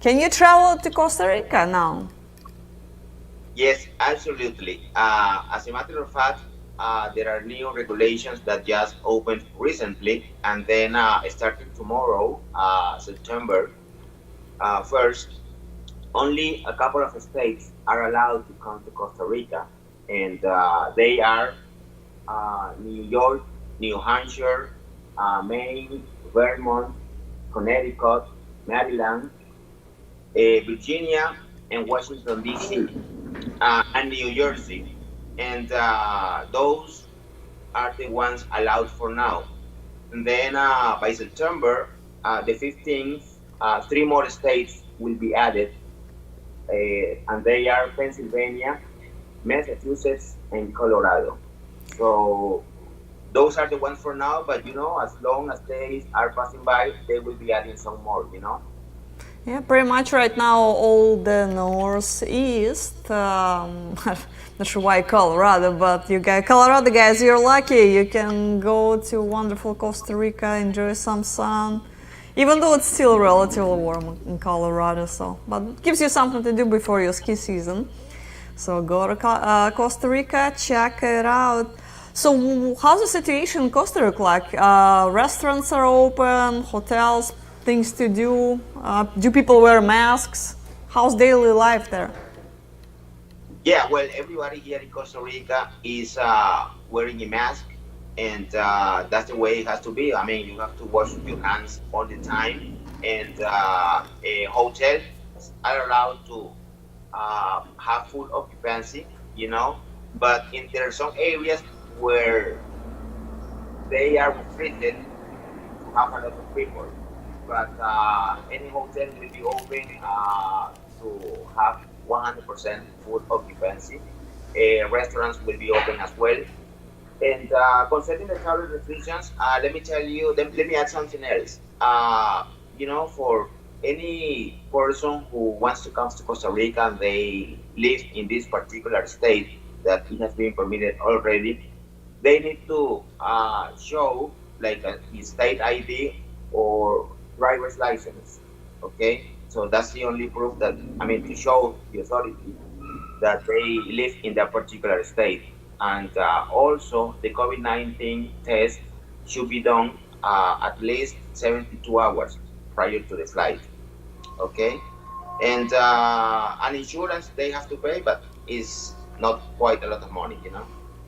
Can you travel to Costa Rica now? Yes, absolutely. As a matter of fact, there are new regulations that just opened recently, and then starting tomorrow, September 1st, only a couple of states are allowed to come to Costa Rica, and they are New York, New Hampshire, Maine, Vermont, Connecticut, Maryland, Virginia, and Washington, D.C., and New Jersey. And those are the ones allowed for now. And then by September the 15th, three more states will be added, and they are Pennsylvania, Massachusetts, and Colorado. So those are the ones for now, but as long as days are passing by, they will be adding some more. Yeah, pretty much right now all the northeast, not sure why Colorado, but you guys, Colorado guys, you're lucky. You can go to wonderful Costa Rica, enjoy some sun, even though it's still relatively warm in Colorado. So, but it gives you something to do before your ski season. So go to Costa Rica, check it out. So how's the situation in Costa Rica like? Restaurants are open, hotels, things to do. Do people wear masks? How's daily life there? Yeah, well, everybody here in Costa Rica is wearing a mask, and that's the way it has to be. I mean, you have to wash your hands all the time, and hotels are allowed to have full occupancy, but there are some areas where they are restricted to have a lot of people. But any hotel will be open to have 100% full occupancy. Restaurants will be open as well. And concerning the travel restrictions, let me tell you, let me add something else. For any person who wants to come to Costa Rica and they live in this particular state that it has been permitted already, they need to show like a state ID or driver's license. Okay, so that's the only proof that to show the authority that they live in that particular state. And also, the COVID-19 test should be done at least 72 hours prior to the flight. Okay, and an insurance they have to pay, but it's not quite a lot of money.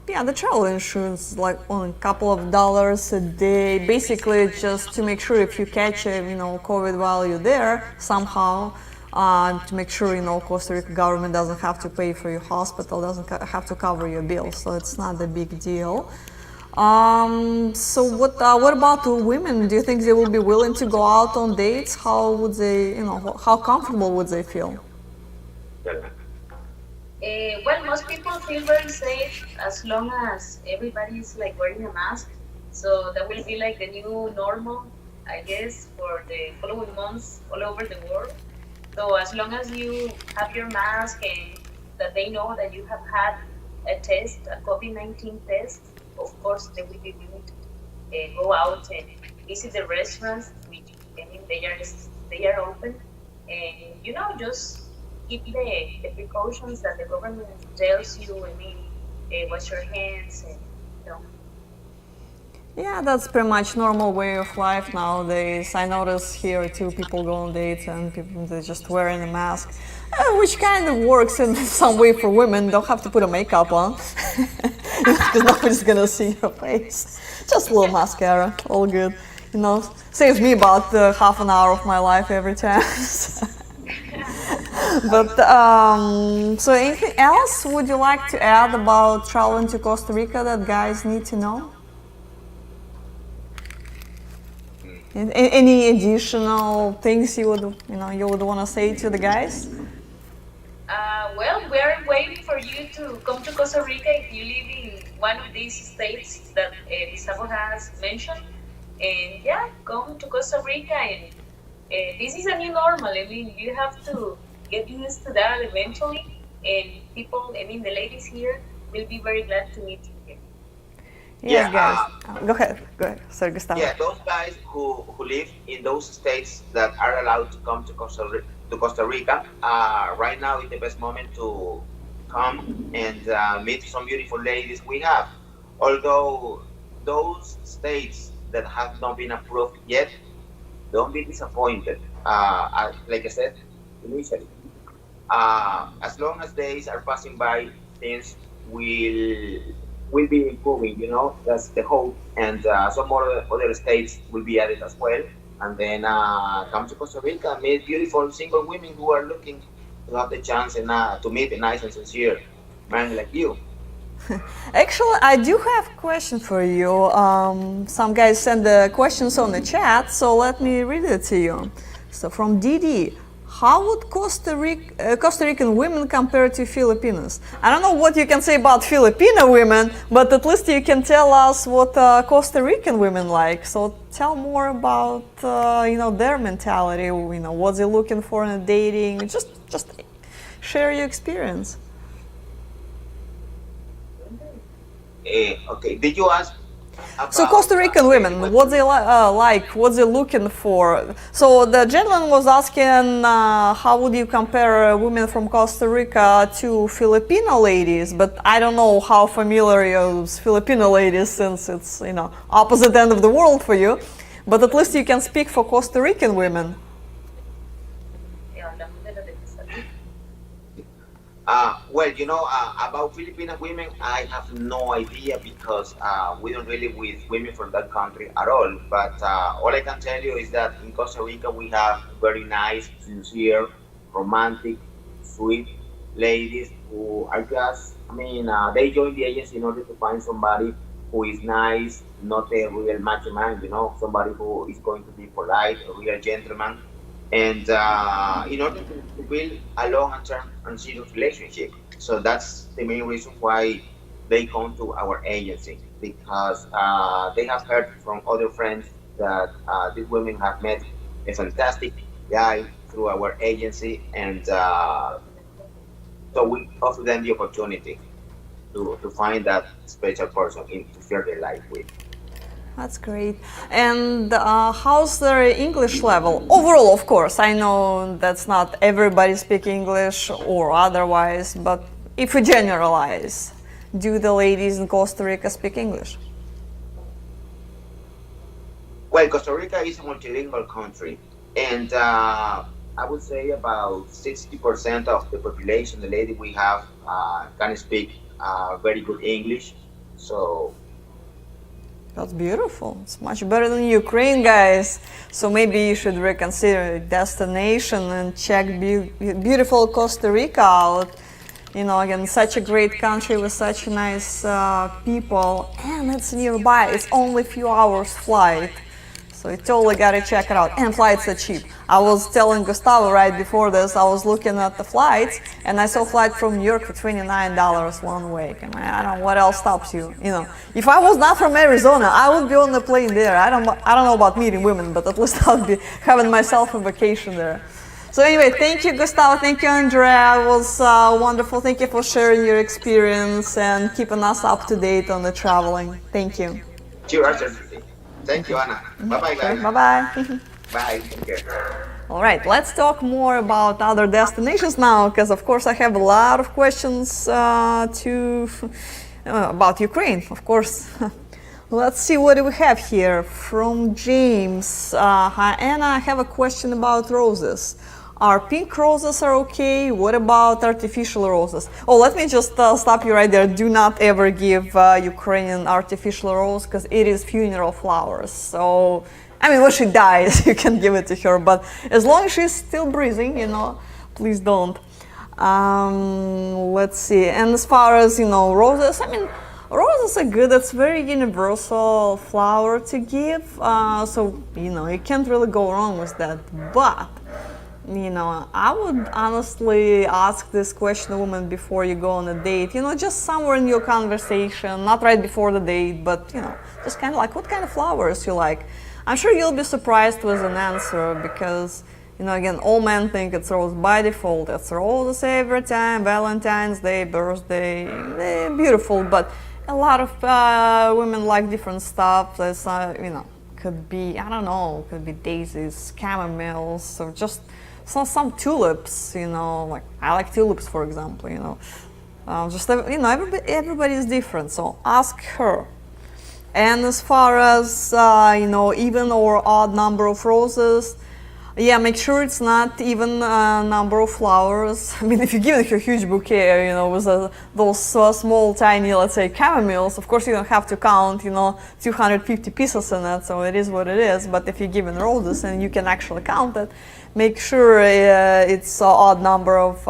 Yeah, the travel insurance is like on a couple of dollars a day. Basically, just to make sure if you catch a COVID while you're there somehow, to make sure Costa Rica government doesn't have to pay for your hospital, doesn't have to cover your bills, so it's not a big deal. So what about the women? Do you think they will be willing to go out on dates? How would they, how comfortable would they feel? Well, most people feel very safe as long as everybody is like wearing a mask. So that will be like the new normal, I guess, for the following months all over the world. So as long as you have your mask and that they know that you have had a test, a COVID-19 test, of course they will be willing to go out and visit the restaurants, which they are open, and just keep the precautions that the government tells you. Wash your hands and you know. Yeah, that's pretty much normal way of life nowadays. I notice here too, people go on dates and people they're just wearing a mask, which kind of works in some way for women. Don't have to put a makeup on because nobody's gonna see your face. Just a little mascara, all good. Saves me about half an hour of my life every time. But so anything else would you like to add about traveling to Costa Rica that guys need to know? Any additional things you would want to say to the guys? Well, we're waiting for you to come to Costa Rica if you live in one of these states that Gustavo has mentioned. And yeah, come to Costa Rica, and this is a new normal. You have to get used to that eventually. And people, the ladies here will be very glad to meet you here. Yes, guys. Go ahead. Sorry, Gustavo. Yeah, those guys who live in those states that are allowed to come to to Costa Rica. Right now is the best moment to come and meet some beautiful ladies we have. Although those states that have not been approved yet, don't be disappointed. Like I said initially, as long as days are passing by, things will be improving. You know, that's the hope, and some more other states will be added as well. And then come to Costa Rica, meet beautiful single women who are looking to have the chance and to meet a nice and sincere man like you. Actually, I do have a question for you. Some guys send the questions on the chat, so let me read it to you. So from Didi, how would Costa Rican women compare to Filipinos? I don't know what you can say about Filipino women, but at least you can tell us what Costa Rican women like. So tell more about their mentality. What they're looking for in dating. Just share your experience. Okay, did you ask about, so Costa Rican women, what they like, what they're looking for. So the gentleman was asking, how would you compare women from Costa Rica to Filipino ladies? But I don't know how familiar you are with Filipino ladies, since it's opposite end of the world for you. But at least you can speak for Costa Rican women. Well, about Filipino women, I have no idea because we don't really with women from that country at all. But all I can tell you is that in Costa Rica we have very nice, sincere, romantic, sweet ladies who are just, they join the agency in order to find somebody who is nice, not a real macho man, somebody who is going to be polite, a real gentleman. And in order to build a long-term and serious relationship. So that's the main reason why they come to our agency, because they have heard from other friends that these women have met a fantastic guy through our agency, and so we offer them the opportunity to find that special person to share their life with. That's great. And how's their English level? Overall, of course, I know that's not everybody speak English or otherwise, but if we generalize, do the ladies in Costa Rica speak English? Well, Costa Rica is a multilingual country, and I would say about 60% of the population, the lady we have, can speak very good English. So that's beautiful. It's much better than Ukraine, guys. So maybe you should reconsider destination and check beautiful Costa Rica out. Again, such a great country with such nice people, and it's nearby. It's only a few hours flight. So you totally gotta check it out. And flights are cheap. I was telling Gustavo right before this, I was looking at the flights, and I saw a flight from New York for $29 one way. I don't know what else stops you. If I was not from Arizona, I would be on the plane there. I don't know about meeting women, but at least I'll be having myself a vacation there. So anyway, thank you, Gustavo. Thank you, Andrea. It was wonderful. Thank you for sharing your experience and keeping us up to date on the traveling. Thank you. Cheers. Thank you, Anna. Bye-bye, guys. Bye-bye. Bye. Take care. All right, let's talk more about other destinations now, because of course I have a lot of questions about Ukraine, of course. Let's see what do we have here from James. Hi, Anna, I have a question about roses. Are pink roses okay? What about artificial roses? Oh, let me just stop you right there. Do not ever give Ukrainian artificial rose, because it is funeral flowers. So, when she dies, you can give it to her. But as long as she's still breathing, please don't. Let's see. And as far as, roses, roses are good. It's very universal flower to give. So, you can't really go wrong with that. But I would honestly ask this question, woman, before you go on a date. Just somewhere in your conversation, not right before the date, but just kind of like, what kind of flowers you like. I'm sure you'll be surprised with an answer, because again, all men think it's rose by default. It's roses every time, Valentine's Day, birthday, they're beautiful. But a lot of women like different stuff. There's could be, I don't know, could be daisies, chamomiles, or just some tulips, you know, like I like tulips, for example, you know. Just, you know, everybody is different, so ask her. And as far as, you know, even or odd number of roses, yeah, make sure it's not even number of flowers. I mean, if you give her a huge bouquet, you know, with those small, tiny, let's say, camomiles, of course you don't have to count, you know, 250 pieces in it, so it is what it is. But if you're given roses and you can actually count it, make sure it's an odd number of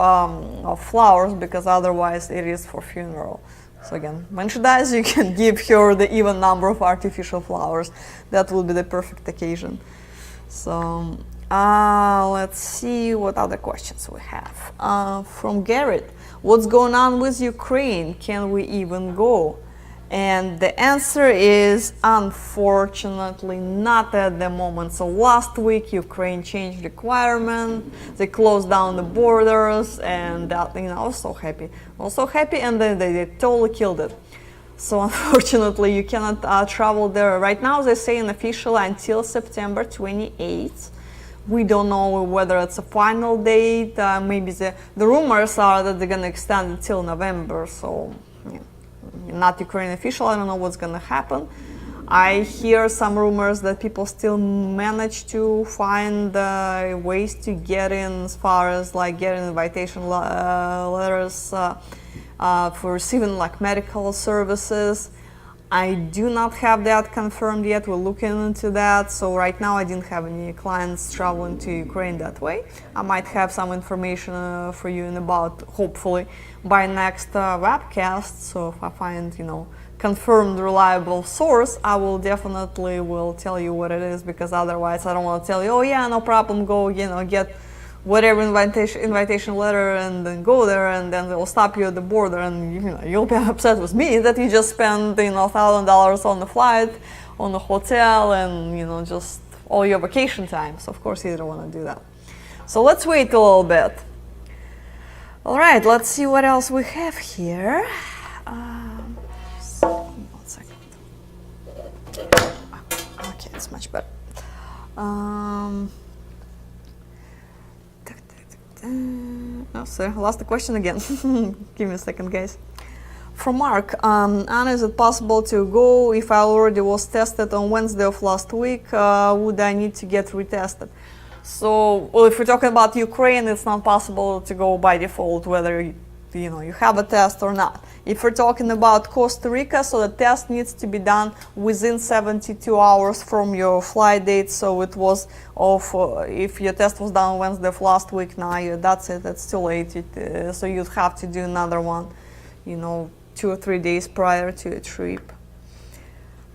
flowers, because otherwise it is for funeral. So again, when she dies, you can give her the even number of artificial flowers. That will be the perfect occasion. So let's see what other questions we have. From Garrett, what's going on with Ukraine? Can we even go? And the answer is unfortunately not at the moment. So last week Ukraine changed requirement, they closed down the borders, and that, you know, I was so happy. And then they totally killed it. So unfortunately you cannot travel there. Right now they're saying officially until September 28th. We don't know whether it's a final date. Maybe the rumors are that they're going to extend it till November. So yeah. Not Ukrainian official, I don't know what's going to happen. I hear some rumors that people still manage to find ways to get in, as far as like getting invitation letters for receiving like medical services. I do not have that confirmed yet. We're looking into that. So right now I didn't have any clients traveling to Ukraine that way. I might have some information for you in about, hopefully, by next webcast. So if I find, you know, confirmed reliable source, I will definitely will tell you what it is, because otherwise I don't want to tell you, oh yeah, no problem, go, you know, get whatever invitation letter and then go there, and then they'll stop you at the border, and you know, you'll be upset with me that you just spent, you know, $1,000 on the flight, on the hotel, and, you know, just all your vacation time. So of course you don't want to do that. So let's wait a little bit. All right, let's see what else we have here. 1 second. Okay, it's much better. Oh, sorry, I lost the question again. Give me a second, guys. From Mark, Anna, is it possible to go if I already was tested on Wednesday of last week? Would I need to get retested? So, well, if we're talking about Ukraine, it's not possible to go by default, whether you know you have a test or not. If we're talking about Costa Rica, so the test needs to be done within 72 hours from your flight date. So it was if your test was done Wednesday of last week, now that's it. It's too late. So you'd have to do another one, you know, 2 or 3 days prior to a trip.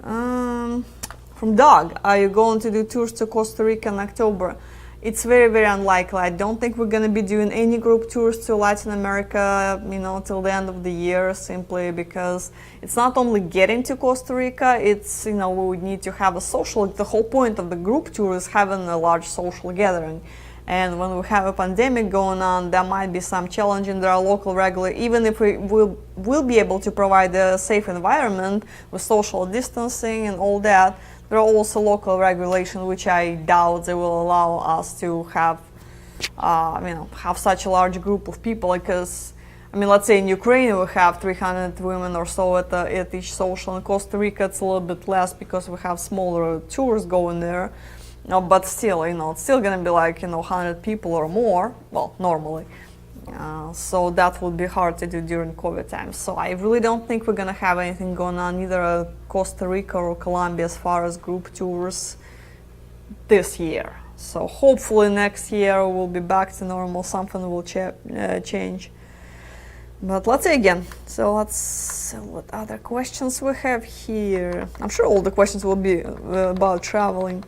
From Doug, are you going to do tours to Costa Rica in October? It's very, very unlikely. I don't think we're going to be doing any group tours to Latin America, you know, till the end of the year, simply because it's not only getting to Costa Rica, it's, you know, we would need to have a social, the whole point of the group tour is having a large social gathering. And when we have a pandemic going on, there might be some challenge in our local regulation. Even if we will be able to provide a safe environment with social distancing and all that, there are also local regulations which I doubt they will allow us to have, you know, have such a large group of people. Because, I mean, let's say in Ukraine we have 300 women or so at each social. In Costa Rica it's a little bit less because we have smaller tours going there. No, but still, you know, it's still gonna be like, you know, 100 people or more. Well, normally. So that would be hard to do during COVID times. So I really don't think we're gonna have anything going on either at Costa Rica or Colombia as far as group tours this year. So hopefully next year we'll be back to normal, something will change. But let's see again. So let's see what other questions we have here. I'm sure all the questions will be about traveling.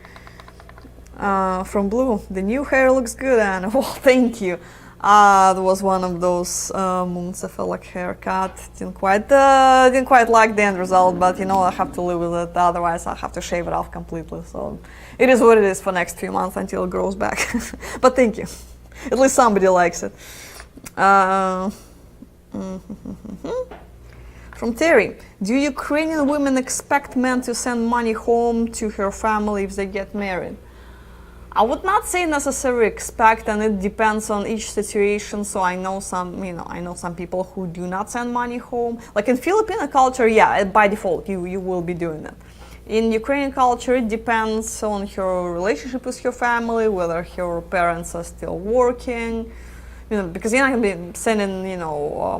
From Blue, the new hair looks good, Anna. Well, thank you. It was one of those mooncephalic haircut. Didn't quite like the end result, but you know, I have to live with it. Otherwise, I'll have to shave it off completely. So it is what it is for next few months until it grows back. But thank you. At least somebody likes it. From Terry, do Ukrainian women expect men to send money home to her family if they get married? I would not say necessarily expect, and it depends on each situation. So I know some people who do not send money home. Like in Filipino culture, yeah, by default you will be doing it. In Ukrainian culture, it depends on her relationship with her family, whether her parents are still working. Because you're not gonna be sending,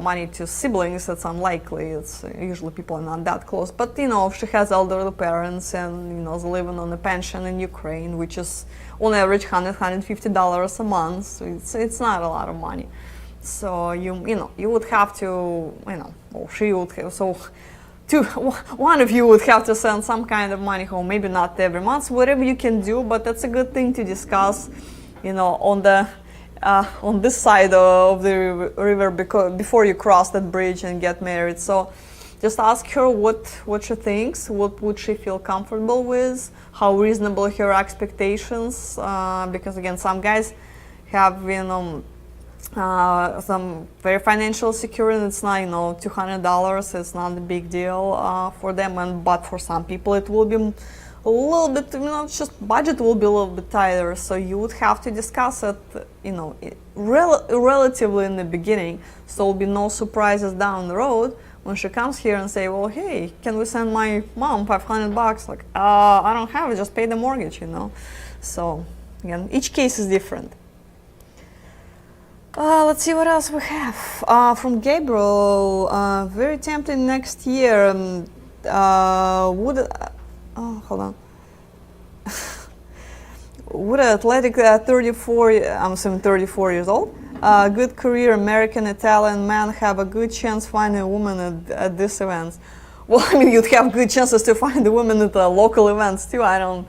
money to siblings. That's unlikely. It's usually people are not that close. But if she has elderly parents and is living on a pension in Ukraine, which is on average $150 a month, so it's not a lot of money. So you would have to, or she would have, so one of you would have to send some kind of money home. Maybe not every month, whatever you can do. But that's a good thing to discuss, on this side of the river before you cross that bridge and get married. So just ask her what she thinks, what would she feel comfortable with, how reasonable are her expectations, because again, some guys have some very financial security. It's not $200, it's not a big deal for them, but for some people it will be a little bit, just budget will be a little bit tighter. So you would have to discuss it, relatively in the beginning, so there'll be no surprises down the road when she comes here and say, well, hey, can we send my mom $500? Like, I don't have it, just pay the mortgage, So again, each case is different. Let's see what else we have. From Gabriel, very tempting next year. Hold on. Would an athletic 34, I'm assuming 34 years old, good career, American, Italian man have a good chance finding a woman at these events? Well, you'd have good chances to find a woman at the local events too. I don't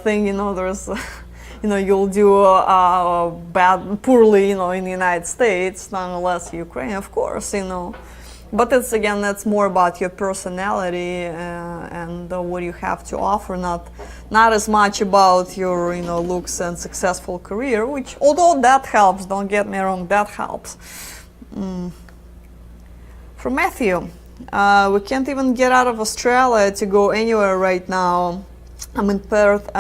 think, there's, you'll do poorly, in the United States, nonetheless Ukraine, of course, But that's more about your personality and what you have to offer, not as much about your looks and successful career, which, although that helps, don't get me wrong, that helps. From Matthew, we can't even get out of Australia to go anywhere right now. I'm in Perth,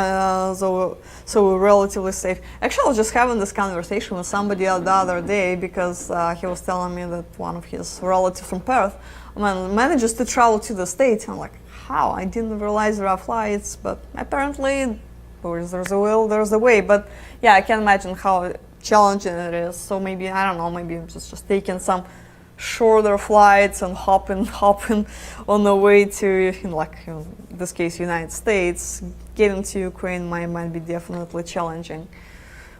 so we're relatively safe. Actually, I was just having this conversation with somebody the other day because he was telling me that one of his relatives from Perth manages to travel to the States. I'm like, how? I didn't realize there are flights, but apparently there's a will, there's a way. But yeah, I can imagine how challenging it is. So maybe, I don't know, maybe I'm just taking some shorter flights and hopping on the way to, in this case, United States. Getting to Ukraine might be definitely challenging.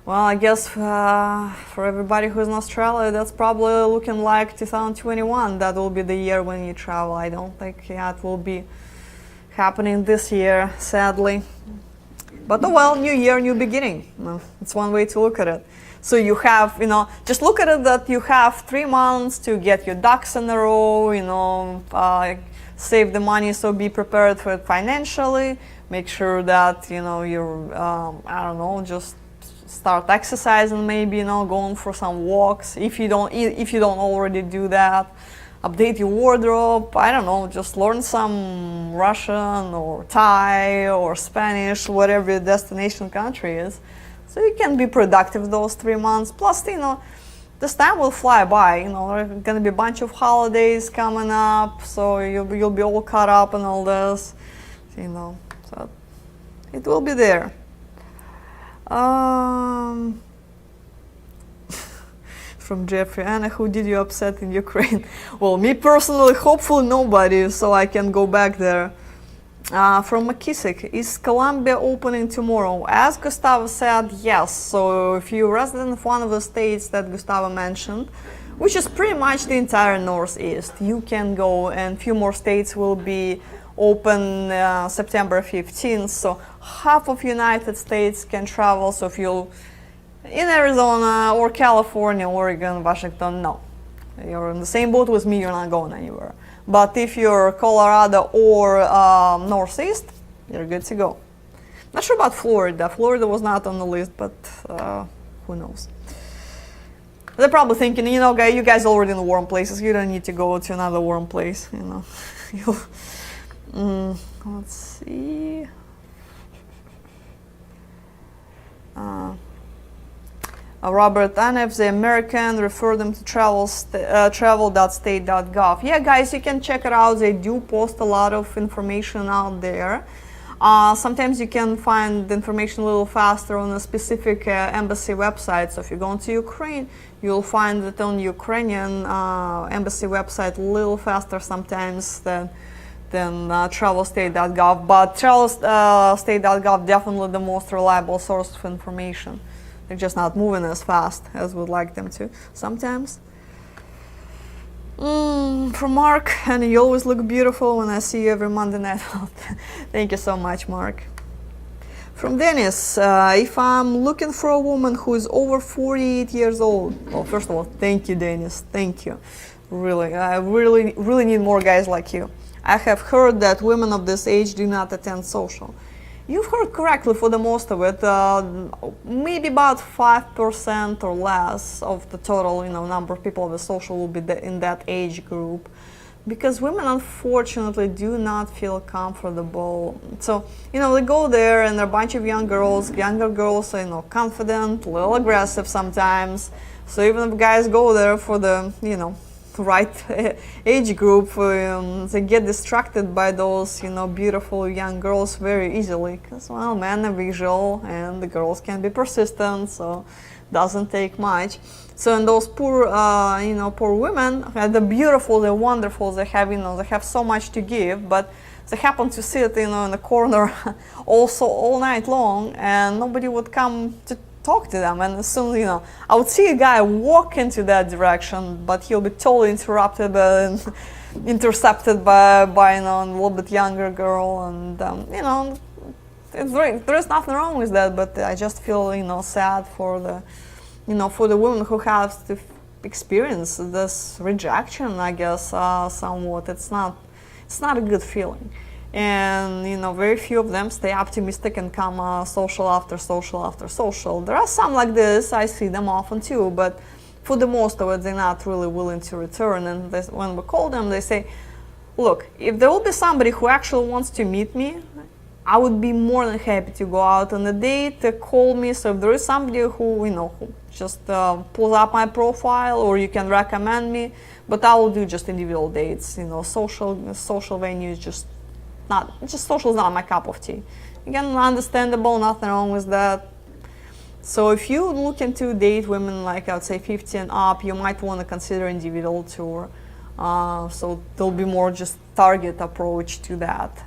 Well, I guess for everybody who's in Australia, that's probably looking like 2021. That will be the year when you travel. I don't think it will be happening this year, sadly. But oh well, new year, new beginning. It's one way to look at it. So you have, just look at it that you have 3 months to get your ducks in a row, save the money, so be prepared for it financially. Make sure that, you're, I don't know, just start exercising, maybe, going for some walks. If you don't already do that, update your wardrobe. I don't know, just learn some Russian or Thai or Spanish, whatever your destination country is. So you can be productive those 3 months. Plus, this time will fly by. There are going to be a bunch of holidays coming up, so you'll be all caught up in all this. So it will be there. From Jeffrey, Anna, who did you upset in Ukraine? Well, me personally, hopefully nobody, so I can go back there. From McKissick, is Colombia opening tomorrow? As Gustavo said, yes. So if you're a resident of one of the states that Gustavo mentioned, which is pretty much the entire Northeast, you can go, and a few more states will be open September 15th. So half of United States can travel. So if you're in Arizona or California, Oregon, Washington, no. You're in the same boat with me, you're not going anywhere. But if you're Colorado or Northeast, you're good to go. Not sure about Florida. Florida was not on the list, but who knows. They're probably thinking, you guys are already in the warm places. You don't need to go to another warm place, Let's see. Robert, and if the American, refer them to travel.state.gov. Yeah, guys, you can check it out. They do post a lot of information out there. Sometimes you can find the information a little faster on a specific embassy website. So if you go into Ukraine, you'll find it on Ukrainian embassy website a little faster sometimes than travelstate.gov. But travelstate.gov definitely the most reliable source of information. They're just not moving as fast as we'd like them to sometimes. From Mark, and you always look beautiful when I see you every Monday night. Thank you so much, Mark. From Dennis, if I'm looking for a woman who is over 48 years old, well, first of all, thank you, Dennis. Thank you. Really, I really need more guys like you. I have heard that women of this age do not attend social. You've heard correctly for the most of it. Maybe about 5% or less of the total, number of people of the social will be in that age group, because women unfortunately do not feel comfortable. So, they go there and they're a bunch of younger girls are, confident, a little aggressive sometimes. So even if guys go there for the, right age group, they get distracted by those beautiful young girls very easily, because well, men are visual and the girls can be persistent, so doesn't take much. So in those poor women, they're beautiful, they're wonderful, they have so much to give, but they happen to sit in the corner also all night long, and nobody would come to talk to them. And as soon I would see a guy walk into that direction, but he'll be totally interrupted and intercepted by a little bit younger girl, and there's nothing wrong with that, but I just feel sad for the for the women who have to experience this rejection, I guess, somewhat. It's not a good feeling. And very few of them stay optimistic and come social after social after social. There are some like this, I see them often too, but for the most of it, they're not really willing to return. And when we call them, they say, look, if there will be somebody who actually wants to meet me, I would be more than happy to go out on a date, call me. So if there is somebody who who just pulls up my profile, or you can recommend me, but I will do just individual dates. Social venues, just social is not my cup of tea. Again, understandable, nothing wrong with that. So if you looking to date women like I would say 50 and up, you might want to consider individual tour. So there'll be more just target approach to that.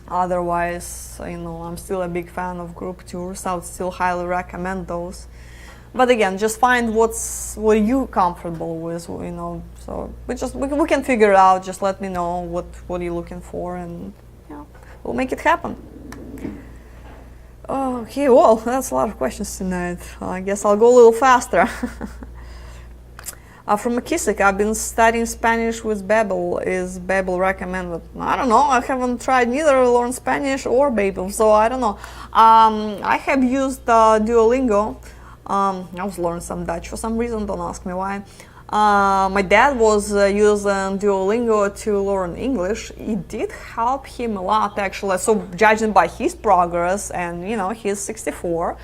Otherwise, I'm still a big fan of group tours. I would still highly recommend those. But again, just find what you comfortable with, So we can figure it out. Just let me know what you're looking for, and we'll make it happen. Okay, well, that's a lot of questions tonight. I guess I'll go a little faster. From McKissick, I've been studying Spanish with Babbel. Is Babbel recommended? I don't know. I haven't tried neither learn Spanish or Babbel, so I don't know. I have used Duolingo. I was learning some Dutch for some reason. Don't ask me why. My dad was using Duolingo to learn English. It did help him a lot, actually. So judging by his progress, and he's 64,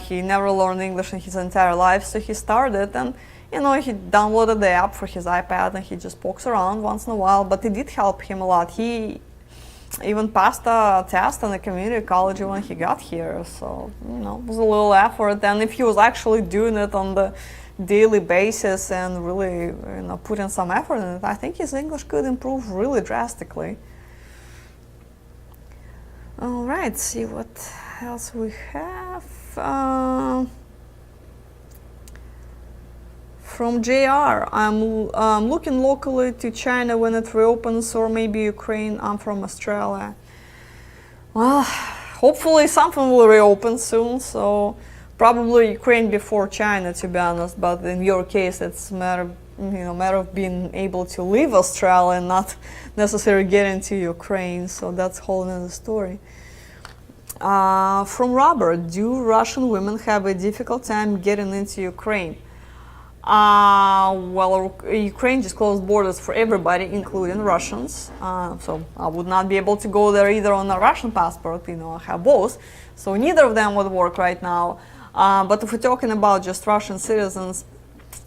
he never learned English in his entire life. So he started, and he downloaded the app for his iPad, and he just pokes around once in a while. But it did help him a lot. He even passed a test in the community college when he got here. So it was a little effort. And if he was actually doing it on the daily basis and really putting some effort in it, I think his English could improve really drastically. All right, see what else we have. From JR, I'm looking locally to China when it reopens, or maybe Ukraine. I'm from Australia. Well, hopefully something will reopen soon, so probably Ukraine before China, to be honest. But in your case, it's a matter of being able to leave Australia and not necessarily get into Ukraine. So that's a whole other story. From Robert, do Russian women have a difficult time getting into Ukraine? Well, Ukraine just closed borders for everybody, including Russians. So I would not be able to go there either on a Russian passport. I have both. So neither of them would work right now. But if we're talking about just Russian citizens,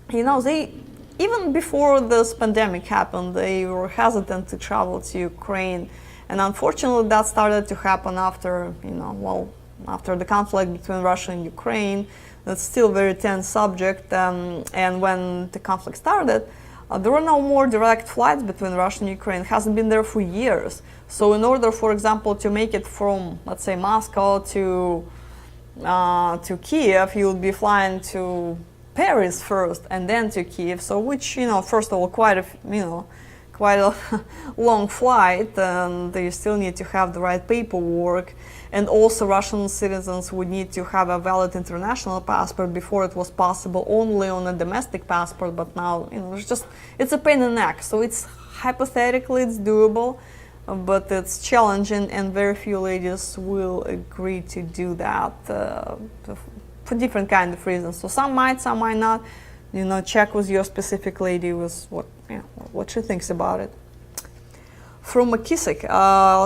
they, even before this pandemic happened, they were hesitant to travel to Ukraine. And unfortunately, that started to happen after, after the conflict between Russia and Ukraine. That's still a very tense subject. And when the conflict started, there were no more direct flights between Russia and Ukraine. It hasn't been there for years. So in order, for example, to make it from, let's say, Moscow to Kiev, you would be flying to Paris first and then to Kiev. So which, first of all, quite a long flight, and you still need to have the right paperwork. And also Russian citizens would need to have a valid international passport. Before it was possible only on a domestic passport, but now, it's a pain in the neck. So it's hypothetically, it's doable, but it's challenging, and very few ladies will agree to do that for different kind of reasons. So some might not. Check with your specific lady with what she thinks about it. From McKissick,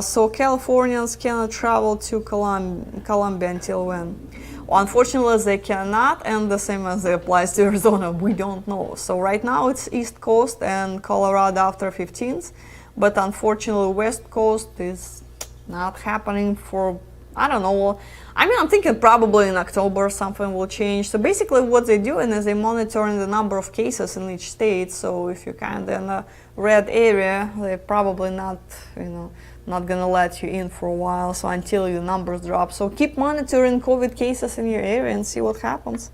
so Californians cannot travel to Colombia until when? Well, unfortunately, they cannot, and the same as it applies to Arizona, we don't know. So right now it's East Coast and Colorado after 15th, but unfortunately West Coast is not happening for, I don't know. I'm thinking probably in October something will change. So basically what they're doing is they're monitoring the number of cases in each state. So if you're kind of in a red area, they're probably not gonna let you in for a while. So until your numbers drop. So keep monitoring COVID cases in your area and see what happens.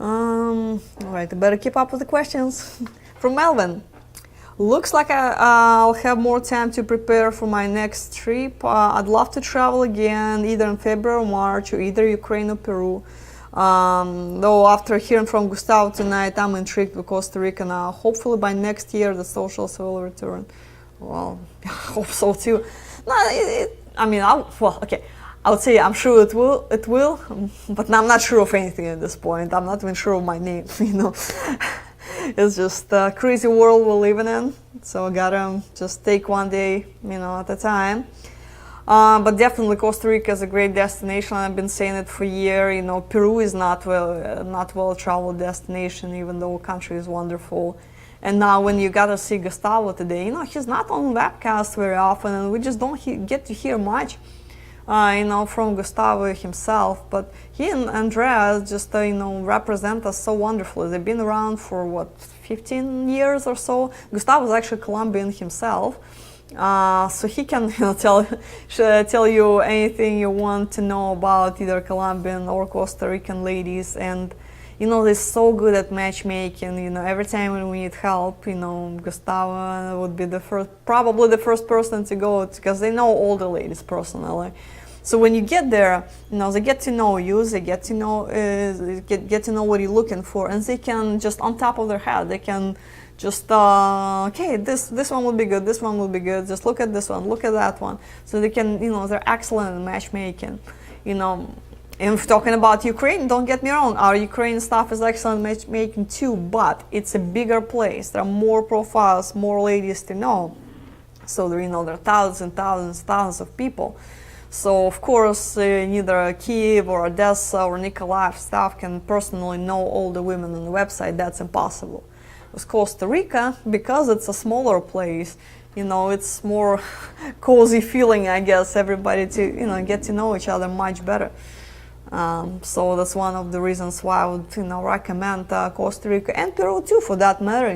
All right, I better keep up with the questions. From Melvin. Looks like I'll have more time to prepare for my next trip. I'd love to travel again, either in February or March, or either Ukraine or Peru. Though after hearing from Gustavo tonight, I'm intrigued with Costa Rica now. Hopefully by next year the socials will return. Well, I hope so too. No, I would say I'm sure it will, but I'm not sure of anything at this point. I'm not even sure of my name, It's just a crazy world we're living in, so I gotta just take one day, at a time. But definitely Costa Rica is a great destination. I've been saying it for years. Peru is not well-traveled destination, even though the country is wonderful. And now when you gotta see Gustavo today, he's not on webcast very often, and we just don't get to hear much. From Gustavo himself, but he and Andrea just, represent us so wonderfully. They've been around for 15 years or so. Gustavo is actually Colombian himself, so he can, tell you anything you want to know about either Colombian or Costa Rican ladies. And they're so good at matchmaking. Every time when we need help, Gustavo would be probably the first person to go, because they know all the ladies personally. So when you get there, they get to know you, they get to know what you're looking for, and they can just on top of their head, they can just okay, this one will be good, this one will be good. Just look at this one, look at that one. So they can, they're excellent in matchmaking. And if talking about Ukraine, don't get me wrong, our Ukraine staff is excellent matchmaking too, but it's a bigger place. There are more profiles, more ladies to know. So there are thousands and thousands of people. So of course, neither Kiev or Odessa or Nikolaev staff can personally know all the women on the website. That's impossible. With Costa Rica, because it's a smaller place, it's more cozy feeling, I guess, everybody to, get to know each other much better. So that's one of the reasons why I would, recommend Costa Rica and Peru too, for that matter.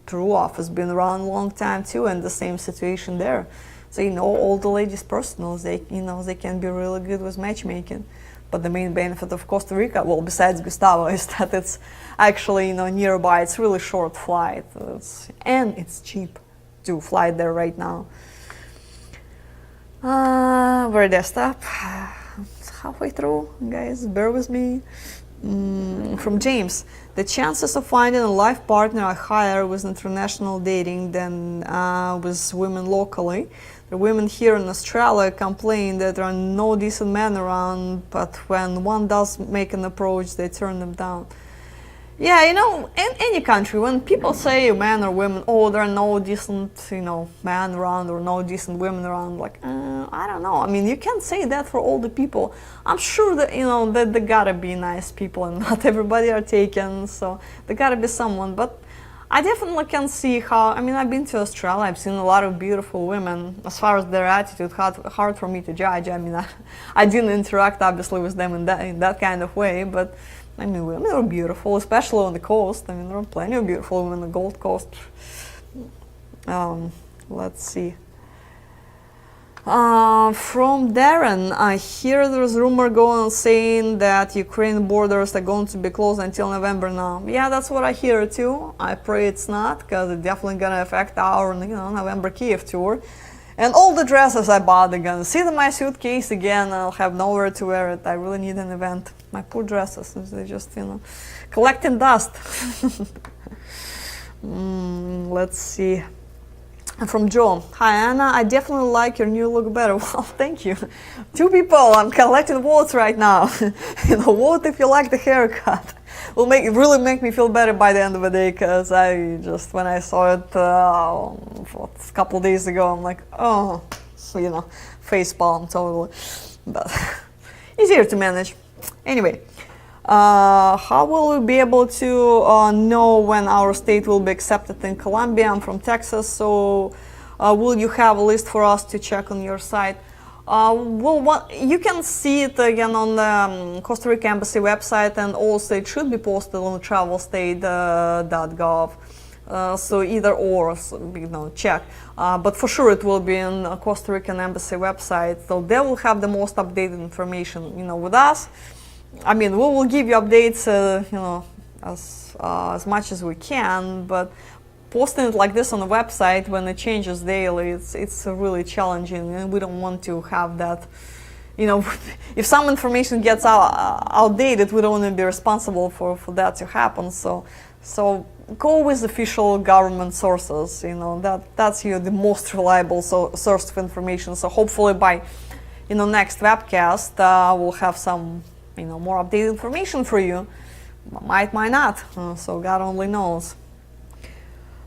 Peru office been around a long time too, and the same situation there. So all the ladies personal, they can be really good with matchmaking. But the main benefit of Costa Rica, well, besides Gustavo, is that it's actually nearby. It's really short flight, and it's cheap to fly there right now. Where did I stop? Halfway through, guys, bear with me. From James, the chances of finding a life partner are higher with international dating than with women locally. The women here in Australia complain that there are no decent men around, but when one does make an approach, they turn them down. Yeah, you know, in any country, when people say man or women, oh, there are no decent, men around or no decent women around, like, I don't know. I mean, you can't say that for all the people. I'm sure that, that there gotta be nice people and not everybody are taken, so there gotta be someone. But I definitely can see how, I mean, I've been to Australia, I've seen a lot of beautiful women. As far as their attitude, hard for me to judge. I mean, I didn't interact, obviously, with them in that kind of way, but I mean, women are beautiful, especially on the coast. I mean, there are plenty of beautiful women on the Gold Coast. Let's see. From Darren, I hear there's rumor going on saying that Ukraine borders are going to be closed until November now. Yeah, that's what I hear too. I pray it's not, because it's definitely gonna affect our, November Kiev tour. And all the dresses I bought, they're gonna sit in my suitcase again. I'll have nowhere to wear it. I really need an event. My poor dresses, they just, collecting dust. Let's see. From Joe. Hi Anna, I definitely like your new look better. Well, thank you. 2 people, I'm collecting votes right now. Vote if you like the haircut. Will really make me feel better by the end of the day, because when I saw it a couple days ago, I'm like, oh, face palm totally. But easier to manage. Anyway, how will we be able to know when our state will be accepted in Colombia? I'm from Texas, so will you have a list for us to check on your site? You can see it again on the Costa Rica Embassy website, and also it should be posted on travelstate.gov. So either or, check. But for sure it will be on Costa Rican Embassy website, so they will have the most updated information. With us, I mean, we will give you updates, as much as we can, but posting it like this on the website when it changes daily, it's really challenging, and we don't want to have that. If some information gets outdated, we don't want to be responsible for that to happen. So go with official government sources. That's the most reliable source of information. So hopefully by next webcast we'll have some more updated information for you. Might not. So God only knows.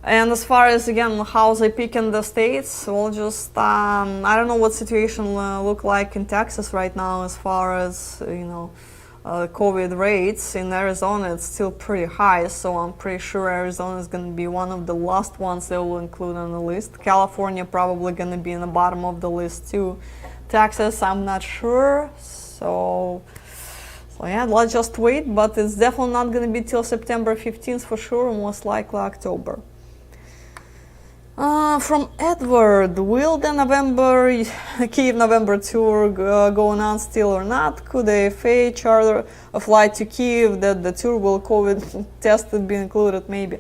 And as far as, again, how they pick in the states, well, just I don't know what situation look like in Texas right now as far as COVID rates. In Arizona it's still pretty high, so I'm pretty sure Arizona is going to be one of the last ones they will include on the list. California probably going to be in the bottom of the list too. Texas, I'm not sure. So yeah, let's just wait, but it's definitely not going to be till September 15th for sure, most likely October. From Edward, will the Kiev November tour going on still or not? Could the FA charter a flight to Kiev that the tour will COVID tested be included maybe?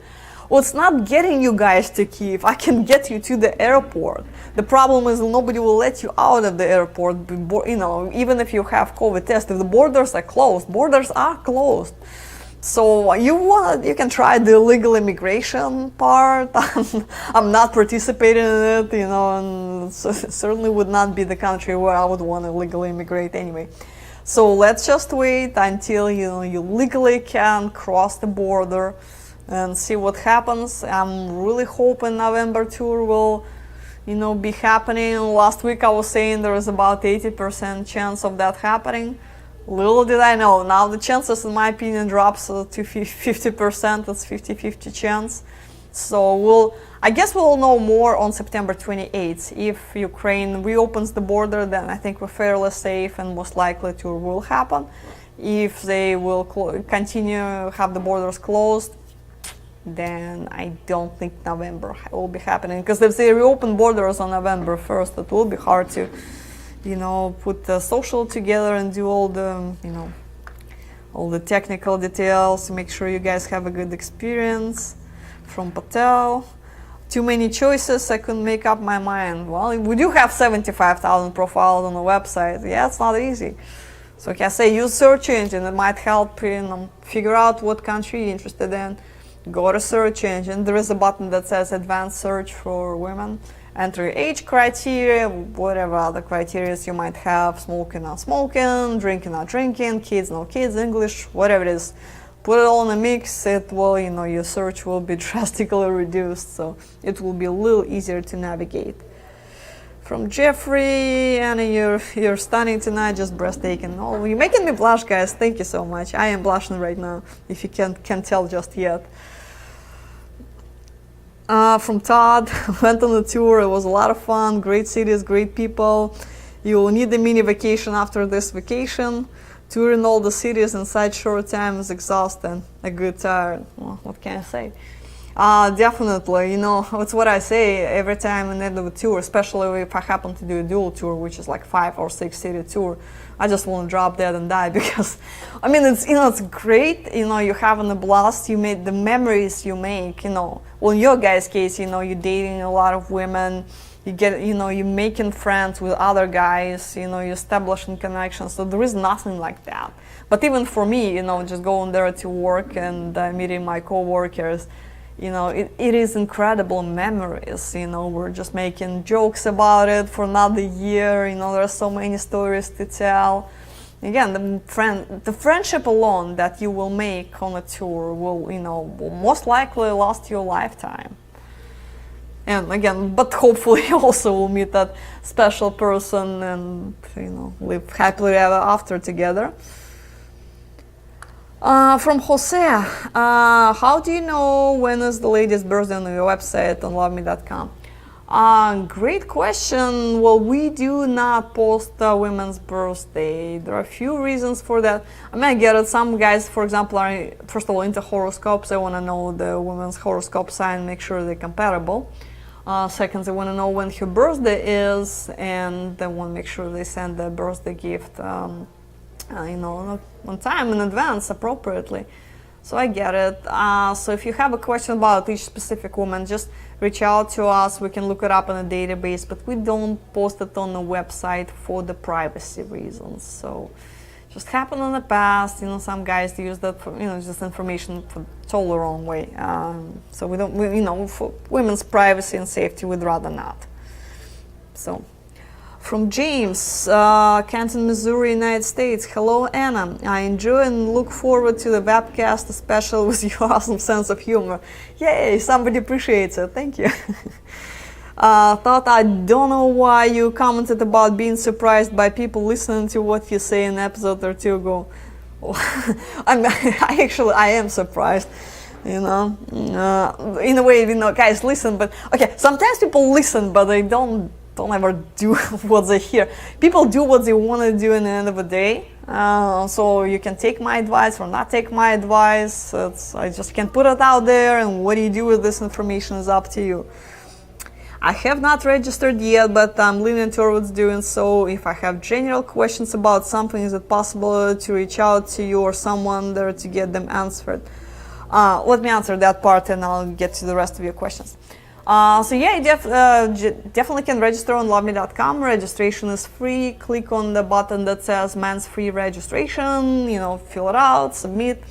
Well, it's not getting you guys to Kiev. I can get you to the airport. The problem is nobody will let you out of the airport, even if you have COVID test. If the borders are closed, So you can try the illegal immigration part. I'm not participating in it, and certainly would not be the country where I would want to legally immigrate anyway. So let's just wait until you legally can cross the border and see what happens. I'm really hoping November tour will be happening. Last week I was saying there is about 80% chance of that happening. Little did I know, now the chances, in my opinion, drops to 50%. That's 50-50 chance. So I guess we'll know more on September 28th. If Ukraine reopens the border, then I think we're fairly safe, and most likely tour will happen. If they will continue have the borders closed, then I don't think November will be happening, because if they reopen borders on November 1st, it will be hard to put the social together and do all the technical details to make sure you guys have a good experience. From Patel, too many choices, I couldn't make up my mind. Well, we do have 75,000 profiles on the website. Yeah, it's not easy. So like I say, use search engine. It might help figure out what country you're interested in. Go to search engine. There is a button that says advanced search for women. Enter your age criteria, whatever other criteria you might have, smoking, not smoking, drinking, not drinking, kids, no kids, English, whatever it is. put it all in a mix, it will, your search will be drastically reduced, so it will be a little easier to navigate. From Jeffrey, Anna, you're stunning tonight, just breathtaking. Oh, you're making me blush, guys. Thank you so much. I am blushing right now, if you can't tell just yet. From Todd, went on a tour. It was a lot of fun. Great cities, great people. You will need a mini vacation after this vacation. Touring all the cities in such short time is exhausting. A good tired. Well, what can I say? Definitely, it's what I say every time I end of a tour, especially if I happen to do a dual tour, which is like 5 or 6 city tour. I just want to drop dead and die because, I mean, it's great, you're having a blast, you made the memories you make, well, in your guys' case, you're dating a lot of women, you get, you're making friends with other guys, you're establishing connections, so there is nothing like that. But even for me, just going there to work and meeting my co-workers, it is incredible memories, we're just making jokes about it for another year, there are so many stories to tell. Again, the friendship alone that you will make on a tour will most likely last your lifetime. And again, but hopefully you also will meet that special person and, live happily ever after together. From Jose, how do you know when is the latest birthday on your website on loveme.com? Great question. Well, we do not post women's birthday. There are a few reasons for that. I mean, I get it. Some guys, for example, are first of all into horoscopes. They want to know the woman's horoscope sign, make sure they're compatible. Second, they want to know when her birthday is, and they want to make sure they send the birthday gift on time in advance appropriately. So I get it. So if you have a question about each specific woman, just reach out to us. We can look it up in a database, but we don't post it on the website for the privacy reasons. So just happened in the past, some guys use that for, just information for totally wrong way. So we don't, for women's privacy and safety, we'd rather not. So. From James, Canton, Missouri, United States. Hello, Anna. I enjoy and look forward to the webcast, especially with your awesome sense of humor. Yay, somebody appreciates it. Thank you. Thought I don't know why you commented about being surprised by people listening to what you say in an episode or two ago. I am surprised. In a way, guys listen, but okay, sometimes people listen, but they don't ever do what they hear. People do what they want to do in the end of the day. So you can take my advice or not take my advice. I just can put it out there, and what you do with this information is up to you. I have not registered yet, but I'm leaning towards doing so. If I have general questions about something, is it possible to reach out to you or someone there to get them answered? Let me answer that part and I'll get to the rest of your questions. So yeah, you definitely can register on loveme.com. Registration is free. Click on the button that says men's free registration, fill it out, submit,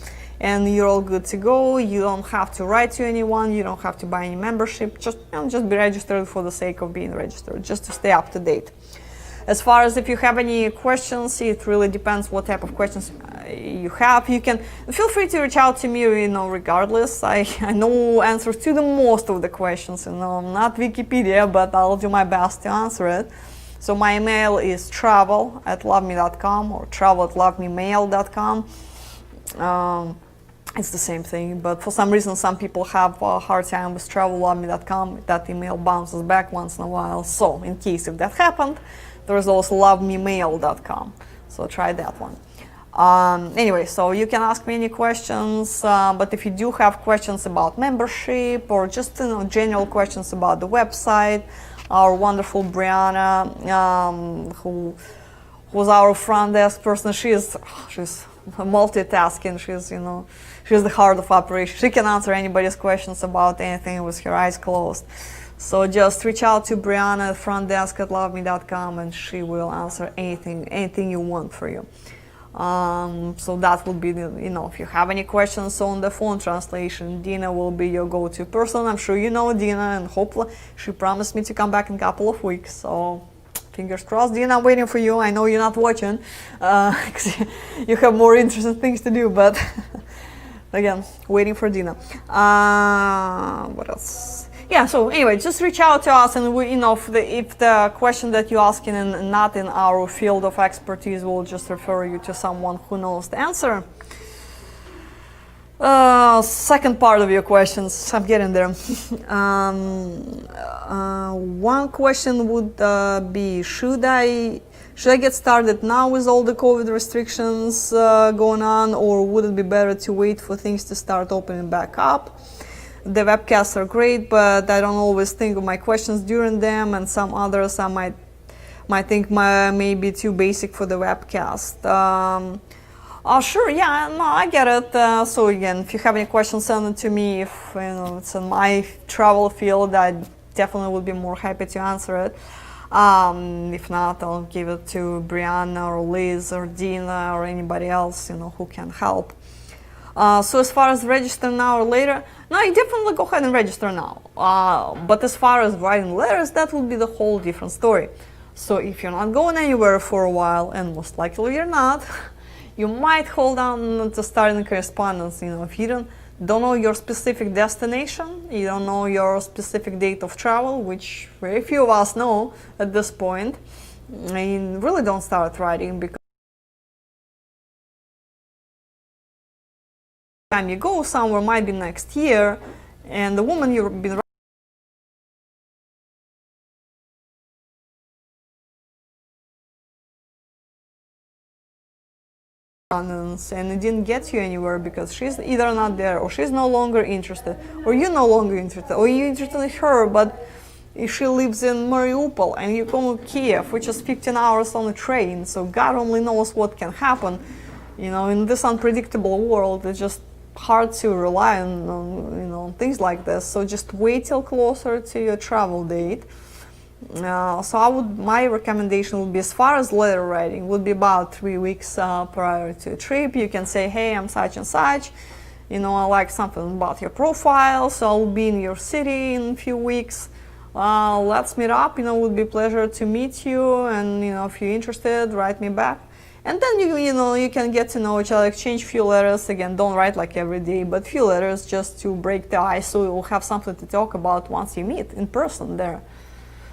and you're all good to go. You don't have to write to anyone. You don't have to buy any membership. Just be registered for the sake of being registered, just to stay up to date. As far as if you have any questions, it really depends what type of questions you have. You can feel free to reach out to me, regardless. I know answers to the most of the questions. I'm not Wikipedia, but I'll do my best to answer it. So my email is travel@loveme.com or travel@lovememail.com. It's the same thing, but for some reason some people have a hard time with travel@loveme.com. That email bounces back once in a while. So in case if that happened, there's also lovememail.com. So try that one. Anyway, so you can ask me any questions, but if you do have questions about membership or just general questions about the website, our wonderful Brianna, who's our front desk person, she's multitasking. She's the heart of operation. She can answer anybody's questions about anything with her eyes closed. So just reach out to Brianna at frontdesk@loveme.com and she will answer anything you want for you. So that would be, if you have any questions on the phone translation, Dina will be your go-to person. I'm sure you know Dina, and hopefully she promised me to come back in a couple of weeks. So fingers crossed, Dina, I'm waiting for you. I know you're not watching, 'cause you have more interesting things to do, but Again, waiting for dinner. What else? Yeah, so anyway, just reach out to us, and we, if the question that you're asking is not in our field of expertise, we'll just refer you to someone who knows the answer. Second part of your questions, I'm getting there. One question would be, should I get started now with all the COVID restrictions going on, or would it be better to wait for things to start opening back up? The webcasts are great, but I don't always think of my questions during them, and some others I might think may be too basic for the webcast. Sure, yeah, no, I get it. So again, if you have any questions, send it to me. If it's in my travel field, I definitely would be more happy to answer it. If not, I'll give it to Brianna or Liz or Dina or anybody else, who can help. So as far as register now or later, no, you definitely go ahead and register now. But as far as writing letters, that will be the whole different story. So if you're not going anywhere for a while, and most likely you're not, you might hold on to starting correspondence. If you don't know your specific destination, you don't know your specific date of travel, which very few of us know at this point, really don't start writing, because the time you go somewhere might be next year, and the woman you've been and it didn't get you anywhere because she's either not there, or she's no longer interested, or you're no longer interested, or you're interested in her, but if she lives in Mariupol and you go to Kiev, which is 15 hours on a train, so God only knows what can happen. In this unpredictable world, it's just hard to rely on things like this. So just wait till closer to your travel date. So my recommendation would be, as far as letter writing, would be about 3 weeks prior to a trip. You can say, hey, I'm such and such, I like something about your profile, so I'll be in your city in a few weeks. Let's meet up. It would be a pleasure to meet you, and if you're interested, write me back. And then you can get to know each other, exchange few letters. Again, don't write like every day, but few letters just to break the ice, so you'll have something to talk about once you meet in person there.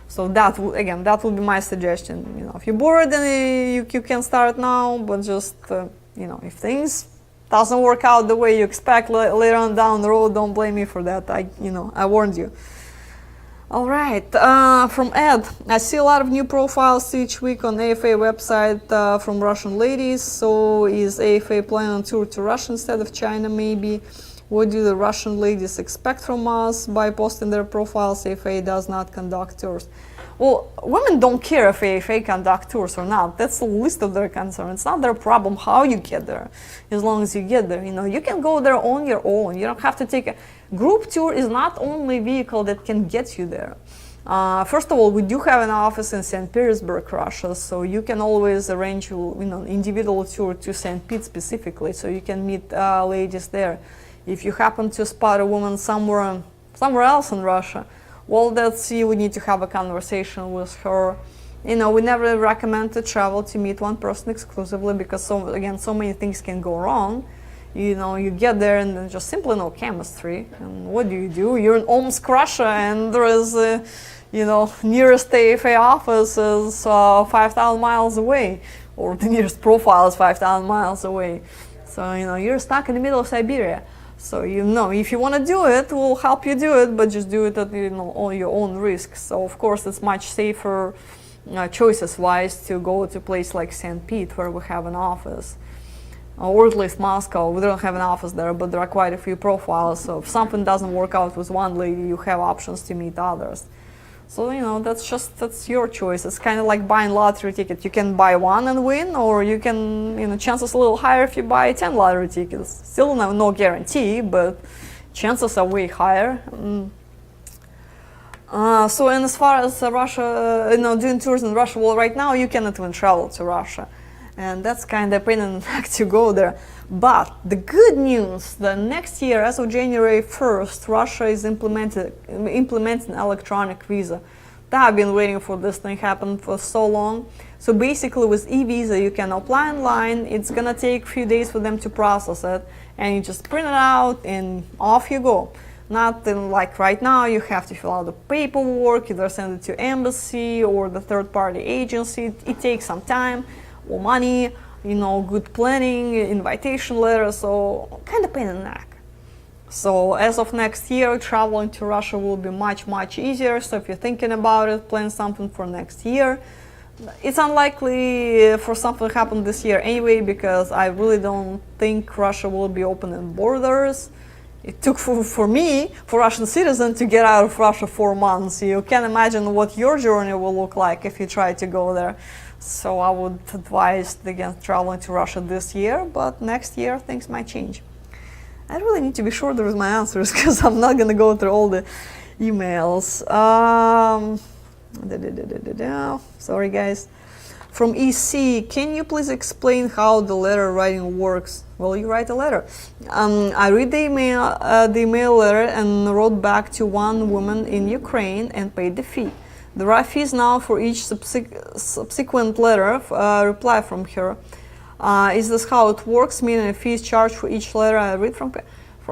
So that would be my suggestion. If you're bored, then you can start now, but just if things doesn't work out the way you expect later on down the road, don't blame me for that. I warned you. All right, from Ed, I see a lot of new profiles each week on AFA website from Russian ladies. So is AFA planning on tour to Russia instead of China, maybe? What do the Russian ladies expect from us by posting their profiles? AFA does not conduct tours. Well, women don't care if AFA conduct tours or not. That's the least of their concern. It's not their problem how you get there, as long as you get there. You can go there on your own. You don't have to take a group tour. Is not only vehicle that can get you there. First of all, we do have an office in St. Petersburg, Russia, so you can always arrange individual tour to St. Pete specifically, so you can meet ladies there. If you happen to spot a woman somewhere else in Russia, well, you would need to have a conversation with her. We never recommend to travel to meet one person exclusively, because so many things can go wrong. You get there and there's just simply no chemistry. And what do? You're in Omsk, Russia, and there is nearest AFA office is 5,000 miles away, or the nearest profile is 5,000 miles away. So you're stuck in the middle of Siberia. So if you want to do it, we'll help you do it, but just do it at all your own risk. So of course it's much safer, choices-wise, to go to a place like St. Pete, where we have an office, or at least Moscow. We don't have an office there, but there are quite a few profiles. So if something doesn't work out with one lady, you have options to meet others. So that's your choice. It's kind of like buying lottery ticket. You can buy one and win, or you can, chances a little higher if you buy 10 lottery tickets. Still no guarantee, but chances are way higher. And as far as Russia, doing tours in Russia, well, right now you cannot even travel to Russia, and that's kind of a pain in the neck to go there. But the good news, that next year, as of January 1st, Russia is implementing electronic visa. I've been waiting for this thing happen for so long. So basically with e-visa you can apply online, it's gonna take a few days for them to process it, and you just print it out and off you go. Not in, like right now you have to fill out the paperwork, either send it to embassy or the third-party agency. It takes some time or money, you know, good planning, invitation letter, so kind of pain in the neck. So as of next year, traveling to Russia will be much easier. So if you're thinking about it, plan something for next year. It's unlikely for something to happen this year anyway, because I really don't think Russia will be opening borders. It took for me, for Russian citizen, to get out of Russia 4 months. You can imagine what your journey will look like if you try to go there. So I would advise against traveling to Russia this year, but next year things might change. I really need to be sure there is my answers, because I'm not going to go through all the emails. Sorry guys. From EC, can you please explain how the letter writing works? Well, you write a letter. I read the email letter and wrote back to one woman in Ukraine and paid the fee. There are fees now for each subsequent letter reply from her. Is this how it works? Meaning a fee is charged for each letter I read from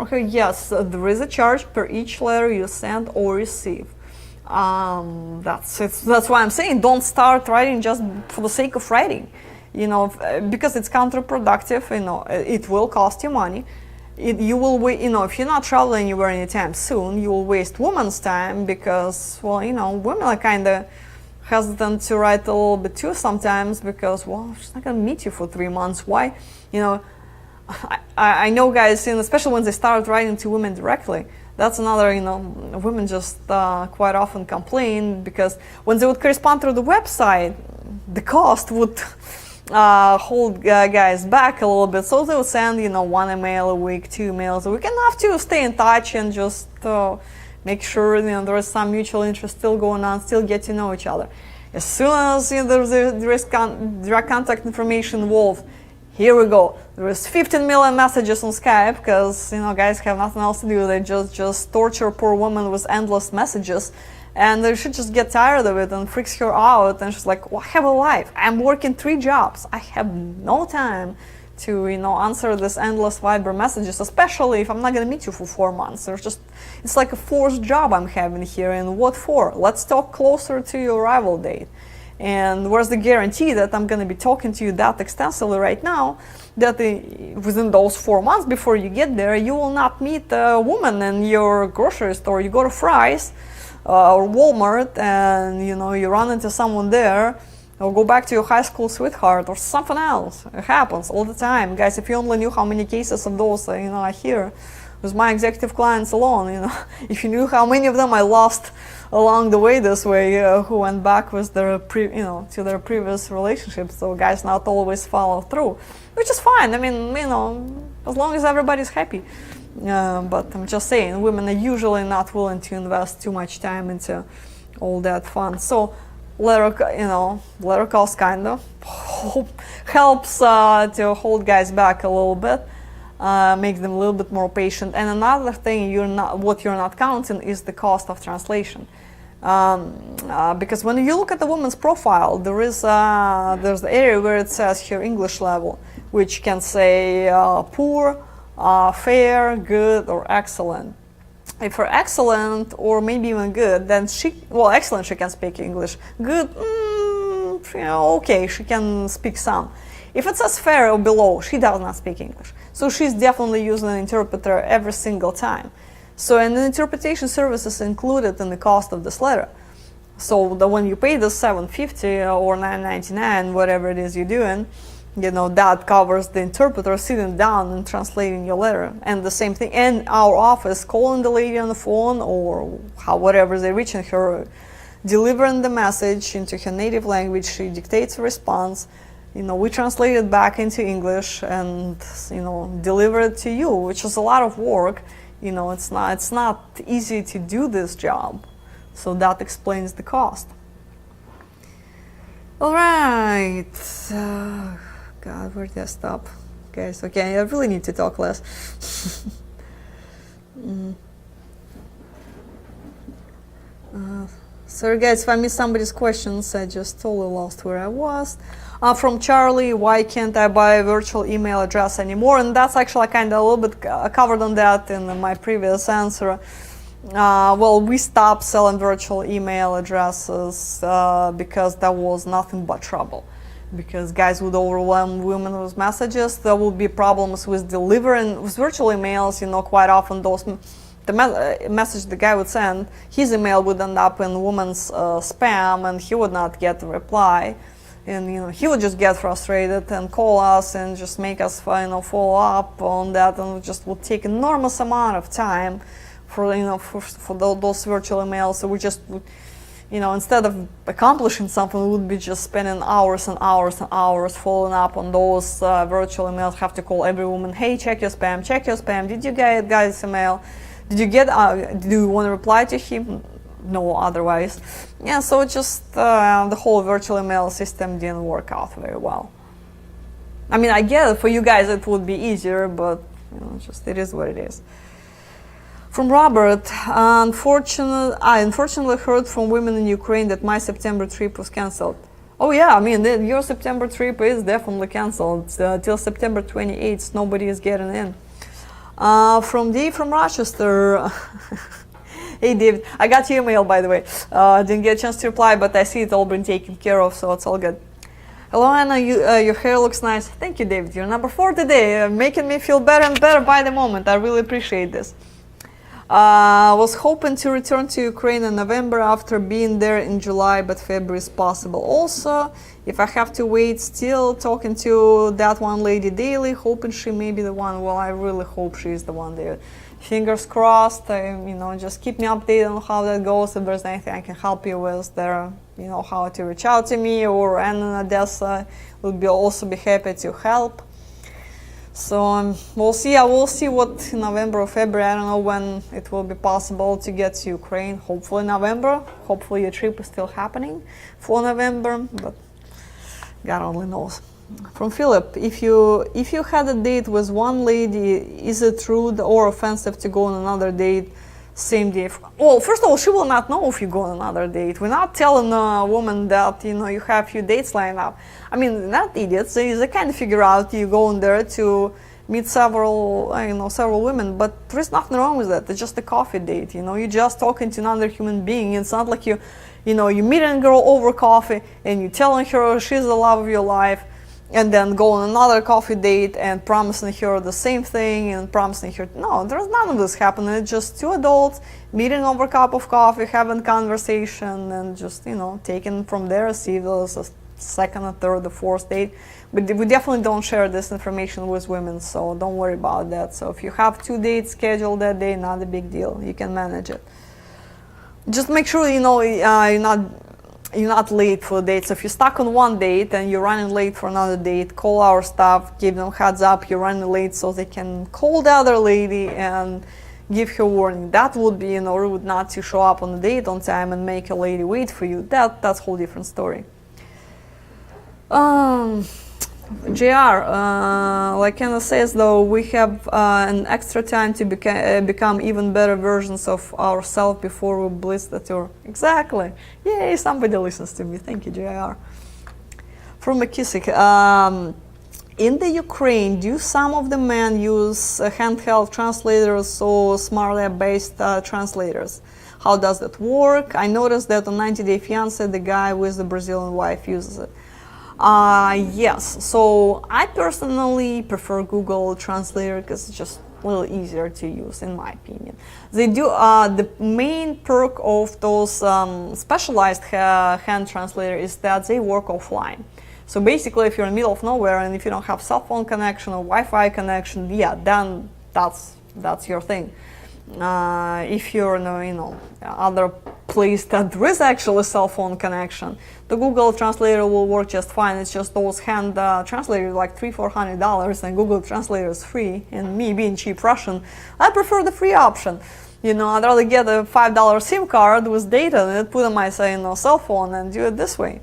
her? Yes, there is a charge per each letter you send or receive. That's why I'm saying don't start writing just for the sake of writing, you know, because it's counterproductive. You know, it will cost you money. You will wait, you know, if you're not traveling anywhere anytime soon, you will waste women's time, because, well, you know, women are kind of hesitant to write a little bit too sometimes, because, well, she's not gonna meet you for 3 months. Why? You know, I know guys, and especially when they start writing to women directly, that's another, you know, women just quite often complain, because when they would correspond through the website, the cost would hold guys back a little bit, so they would send, you know, 1 email a week, 2 emails a week, enough to stay in touch and just make sure, you know, there is some mutual interest still going on, still get to know each other. As soon as, you know, there is direct contact information involved, here we go. There is 15 million messages on Skype, because, you know, guys have nothing else to do. They just torture poor woman with endless messages, and they should just get tired of it, and freaks her out, and she's like, well, I have a life. I'm working 3 jobs. I have no time to, you know, answer this endless Viber messages, especially if I'm not gonna meet you for 4 months. It's like a forced job I'm having here, and what for? Let's talk closer to your arrival date. And where's the guarantee that I'm going to be talking to you that extensively right now, that within those 4 months before you get there, you will not meet a woman in your grocery store. You go to Fry's or Walmart, and, you know, you run into someone there, or go back to your high school sweetheart or something else. It happens all the time. Guys, if you only knew how many cases of those, you know, I hear with my executive clients alone, you know, if you knew how many of them I lost along the way this way, who went back with their to their previous relationships. So guys not always follow through, which is fine. I mean, you know, as long as everybody's happy. But I'm just saying, women are usually not willing to invest too much time into all that fun. So letter calls kind of helps to hold guys back a little bit. Make them a little bit more patient. And another thing what you're not counting is the cost of translation, because when you look at the woman's profile, there's the area where it says her English level, which can say poor, fair, good, or excellent. If her excellent or maybe even good, then excellent, she can speak English. Good, okay, she can speak some. If it says fair or below, she does not speak English. So she's definitely using an interpreter every single time. So an interpretation service is included in the cost of this letter. So when you pay the $7.50 or $9.99, whatever it is you're doing, you know, that covers the interpreter sitting down and translating your letter. And the same thing in our office, calling the lady on the phone, or whatever they're reaching her, delivering the message into her native language. She dictates a response. You know, we translate it back into English and, you know, deliver it to you, which is a lot of work. You know, it's not easy to do this job. So that explains the cost. All right. God, where did I stop? Guys, okay, I really need to talk less. Sorry guys, if I missed somebody's questions, I just totally lost where I was. From Charlie, why can't I buy a virtual email address anymore? And that's actually kind of a little bit covered on that in my previous answer. Well, we stopped selling virtual email addresses because that was nothing but trouble. Because guys would overwhelm women with messages. There would be problems with delivering with virtual emails. You know, quite often the message the guy would send, his email would end up in woman's spam, and he would not get the reply. And you know, he would just get frustrated and call us and just make us follow up on that, and it just would take enormous amount of time for those virtual emails. So we just would, instead of accomplishing something, we would be just spending hours and hours and hours following up on those virtual emails. Have to call every woman, hey, check your spam, did you get guy's email, did you get do you want to reply to him? No, otherwise. Yeah, so just the whole virtual email system didn't work out very well. I mean, I get it, for you guys it would be easier, but just it is what it is. From Robert, I unfortunately heard from women in Ukraine that my September trip was cancelled. Oh yeah, I mean, your September trip is definitely cancelled. Till September 28th, nobody is getting in. From Dave from Rochester. Hey David, I got your email, by the way. Didn't get a chance to reply, but I see it's all been taken care of, so it's all good. Hello Anna, your hair looks nice. Thank you David, you're number 4 today, making me feel better and better by the moment. I really appreciate this. Was hoping to return to Ukraine in November after being there in July, but February is possible. Also, if I have to wait, still talking to that one lady daily, hoping she may be the one. Well, I really hope she is the one there. Fingers crossed. Just keep me updated on how that goes. If there's anything I can help you with there, how to reach out to me, or Anna and Odessa would also be happy to help. So we'll see. I will see what in November or February. I don't know when it will be possible to get to Ukraine. Hopefully November. Hopefully your trip is still happening for November, but God only knows. From Philip, if you had a date with one lady, is it rude or offensive to go on another date same day? Well, first of all, she will not know if you go on another date. We're not telling a woman that you have a few dates lined up. I mean, they're not idiots. They kind of figure out you go in there to meet several women, but there is nothing wrong with that. It's just a coffee date. You're just talking to another human being. It's not like you meeting a girl over coffee and you're telling her she's the love of your life, and then go on another coffee date and promising her the same thing and promising her, no, there's none of this happening. It's just two adults meeting over a cup of coffee, having conversation, and just, taking from there, see if there's a second, a third, a fourth date. But we definitely don't share this information with women, so don't worry about that. So if you have 2 dates scheduled that day, not a big deal. You can manage it. Just make sure, you're not late for the date. So if you're stuck on one date and you're running late for another date, call our staff, give them heads up you're running late so they can call the other lady and give her warning. That would be rude not to show up on the date on time and make a lady wait for you. That's a whole different story. JR, like Anna says, though, we have an extra time to become even better versions of ourselves before we blitz the tour. Exactly. Yay, somebody listens to me. Thank you, JR. From McKissick, in the Ukraine, do some of the men use handheld translators or Smartly-based translators? How does that work? I noticed that on 90 Day Fiancé, the guy with the Brazilian wife uses it. Yes, so I personally prefer Google Translator because it's just a little easier to use, in my opinion. They do the main perk of those specialized hand translator is that they work offline. So basically, if you're in the middle of nowhere and if you don't have cell phone connection or Wi-Fi connection, yeah, then that's your thing. If you're in other place that there is actually a cell phone connection, the Google Translator will work just fine. It's just those hand translators like $300-400, and Google Translator is free. And me being cheap Russian, I prefer the free option. I'd rather get a $5 SIM card with data than put on my cell phone and do it this way.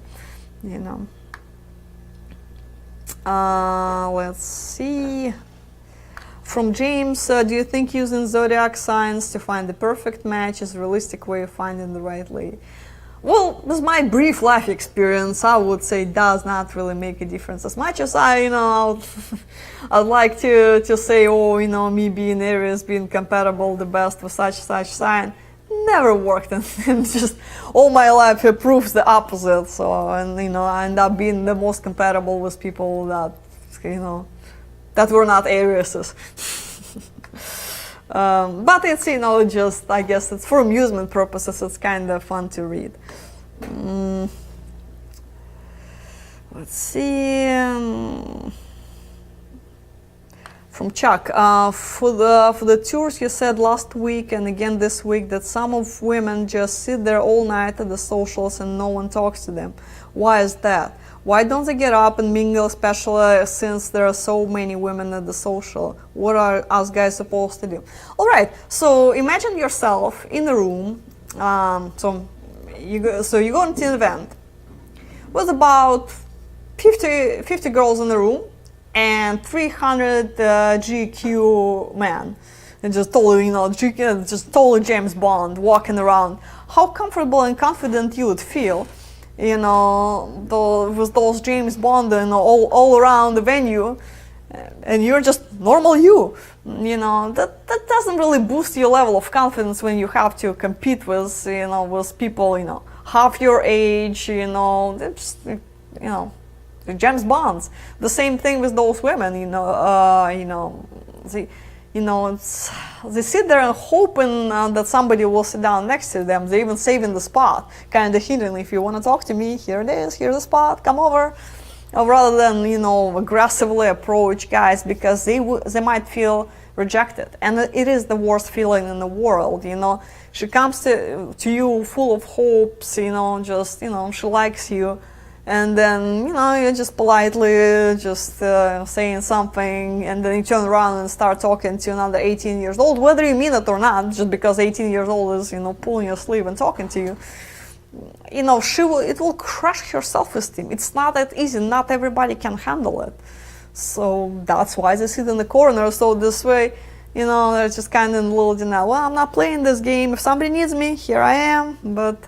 Let's see. From James, do you think using zodiac signs to find the perfect match is a realistic way of finding the right lady? Well, with my brief life experience, I would say does not really make a difference. As much as I'd like to say, oh, me being Aries, being compatible the best with such sign, never worked, and just all my life it proves the opposite. So, and I end up being the most compatible with people that that were not Arises. But it's just, I guess it's for amusement purposes. It's kind of fun to read. Let's see. From Chuck, for the tours you said last week and again this week that some of women just sit there all night at the socials and no one talks to them. Why is that? Why don't they get up and mingle, especially since there are so many women at the social? What are us guys supposed to do? All right, so imagine yourself in a room. So you go into an event with about 50 girls in the room and 300 GQ men, and just totally, just totally James Bond walking around. How comfortable and confident you would feel, with those James Bond all around the venue, and you're just normal you. That doesn't really boost your level of confidence when you have to compete with with people half your age. James Bonds. The same thing with those women. They sit there and hoping that somebody will sit down next to them. They even saving the spot, kind of hinting, if you want to talk to me, here it is, here's the spot, come over. Rather than aggressively approach guys, because they might feel rejected, and it is the worst feeling in the world. She comes to you full of hopes, she likes you, and then you're just politely just saying something, and then you turn around and start talking to another 18 years old, whether you mean it or not, just because 18 years old is pulling your sleeve and talking to you. It will crush her self-esteem. It's not that easy. Not everybody can handle it. So that's why they sit in the corner. So this way, they're just kind of in a little denial. Well, I'm not playing this game. If somebody needs me, here I am. But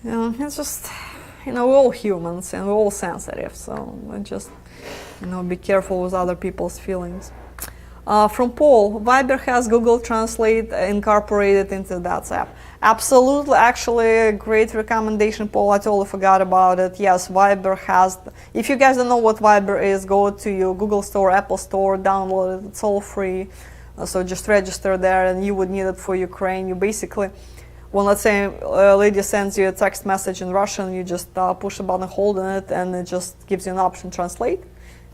it's just, we're all humans and we're all sensitive. So just, be careful with other people's feelings. From Paul, Viber has Google Translate incorporated into that app. Absolutely, actually, a great recommendation, Paul. I totally forgot about it. Yes, Viber has. If you guys don't know what Viber is, go to your Google Store, Apple Store, download it. It's all free. So just register there, and you would need it for Ukraine. You basically, when let's say a lady sends you a text message in Russian, you just push a button, hold on it, and it just gives you an option, translate.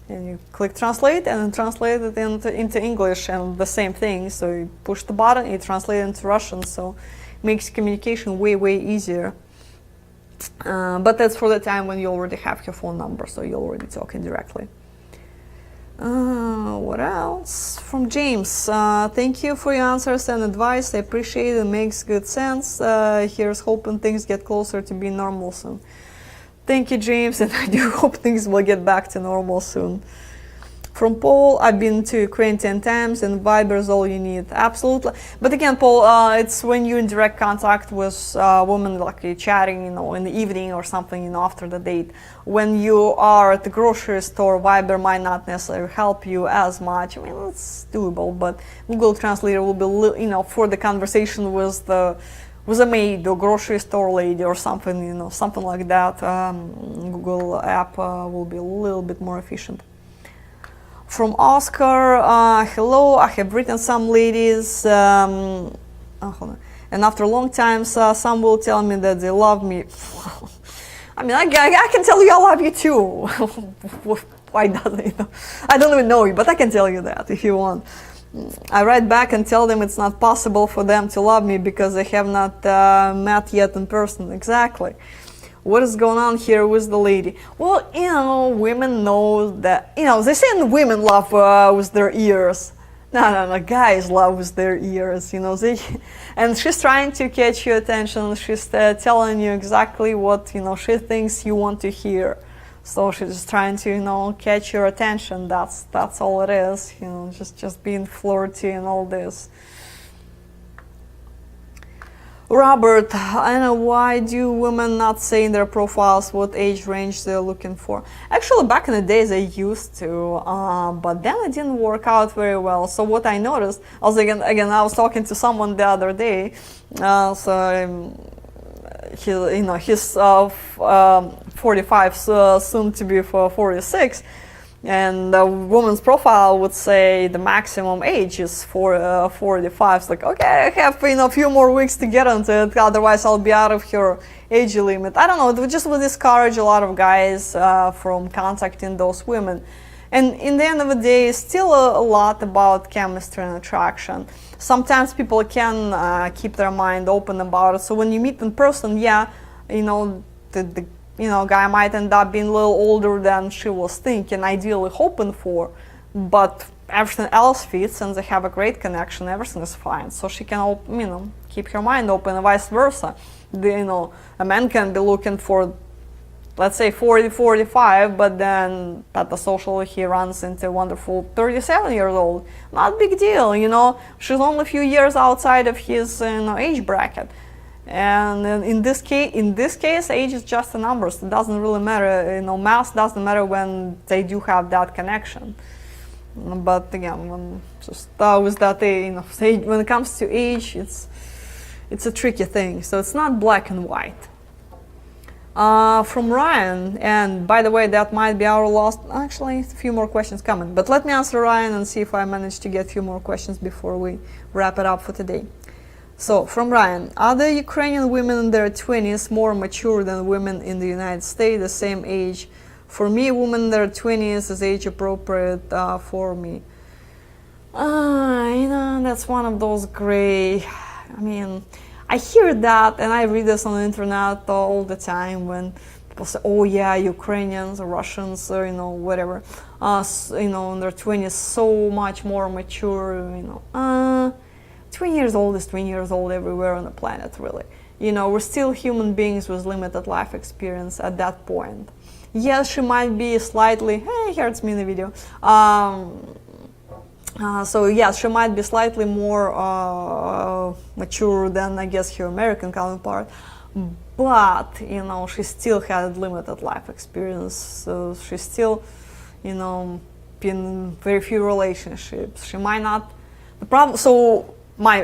And you click translate and then translate it into English, and the same thing. So you push the button, you translate it into Russian. So it makes communication way easier. But that's for the time when you already have your phone number, so you're already talking directly. What else? From James, thank you for your answers and advice. I appreciate it. It makes good sense. Here's hoping things get closer to being normal soon. Thank you, James, and I do hope things will get back to normal soon. From Paul, I've been to Ukraine 10 times, and Viber is all you need. Absolutely. But again, Paul, it's when you're in direct contact with women, like you're chatting, in the evening or something, after the date. When you are at the grocery store, Viber might not necessarily help you as much. I mean, it's doable, but Google Translator will be, for the conversation with a maid or grocery store lady or something, something like that. Google app will be a little bit more efficient. From Oscar, hello, I have written some ladies, and after a long time, some will tell me that they love me. I mean, I can tell you I love you too. Why doesn't I don't even know you, but I can tell you that if you want. I write back and tell them it's not possible for them to love me because they have not met yet in person. Exactly. What is going on here with the lady? Well, women know that, they say women love with their ears. No, guys love with their ears, and she's trying to catch your attention. She's telling you exactly what, she thinks you want to hear. So she's just trying to, catch your attention. That's all it is, just being flirty and all this. Robert, I don't know, why do women not say in their profiles what age range they're looking for? Actually, back in the days I used to, but then it didn't work out very well. So what I noticed, I was again I was talking to someone the other day, he's 45, soon to be 46. And the woman's profile would say the maximum age is 45. It's like, okay, I have a few more weeks to get into it, otherwise I'll be out of her age limit. I don't know, it just would discourage a lot of guys from contacting those women. And in the end of the day, it's still a lot about chemistry and attraction. Sometimes people can keep their mind open about it. So when you meet in person, yeah, the guy might end up being a little older than she was thinking, ideally hoping for, but everything else fits and they have a great connection, everything is fine. So she can, keep her mind open and vice versa. A man can be looking for, let's say 40, 45, but then at the social he runs into a wonderful 37 years old. Not a big deal, she's only a few years outside of his age bracket. And in this case, age is just a number. So it doesn't really matter. Math doesn't matter when they do have that connection. But again, when it comes to age, it's a tricky thing. So it's not black and white. From Ryan, and by the way, that might be our last. Actually, a few more questions coming. But let me answer Ryan and see if I manage to get a few more questions before we wrap it up for today. So, from Ryan, are the Ukrainian women in their 20s more mature than women in the United States, the same age? For me, women in their 20s is age appropriate for me. That's one of those gray. I hear that and I read this on the internet all the time when people say, oh yeah, Ukrainians or Russians or, whatever, in their 20s so much more mature, 20 years old is 20 years old everywhere on the planet, really. We're still human beings with limited life experience at that point. Yes, she might be slightly, hey, here it's me in the video. So yes, she might be slightly more mature than, I guess, her American counterpart. But, she still had limited life experience. So she still, been in very few relationships. She might not, the problem, so my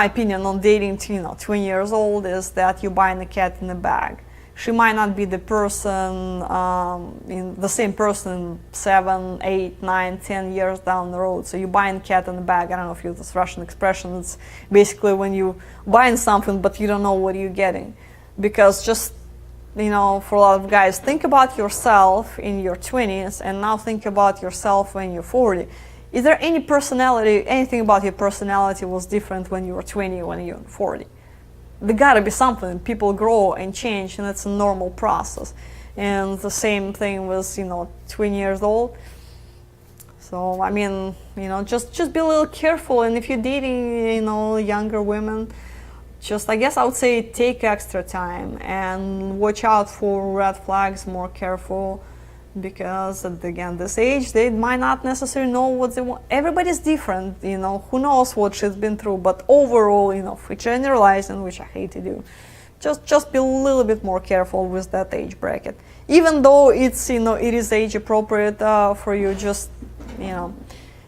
opinion on dating to 20 years old is that you're buying a cat in a bag. She might not be the person, the same person 7, 8, 9, 10 years down the road. So you're buying a cat in a bag. I don't know if you use this Russian expression. It's basically when you buying something but you don't know what you're getting. Because just, for a lot of guys, think about yourself in your 20s and now think about yourself when you're 40. Is there anything about your personality was different when you were 20, when you're 40? There gotta be something. People grow and change, and it's a normal process. And the same thing with, 20 years old. So, just be a little careful. And if you're dating, younger women, I guess I would say take extra time and watch out for red flags, more careful. Because again, this age, they might not necessarily know what they want. Everybody's different, who knows what she's been through. But overall, if we generalize, and which I hate to do, just be a little bit more careful with that age bracket. Even though it's, it is age appropriate for you,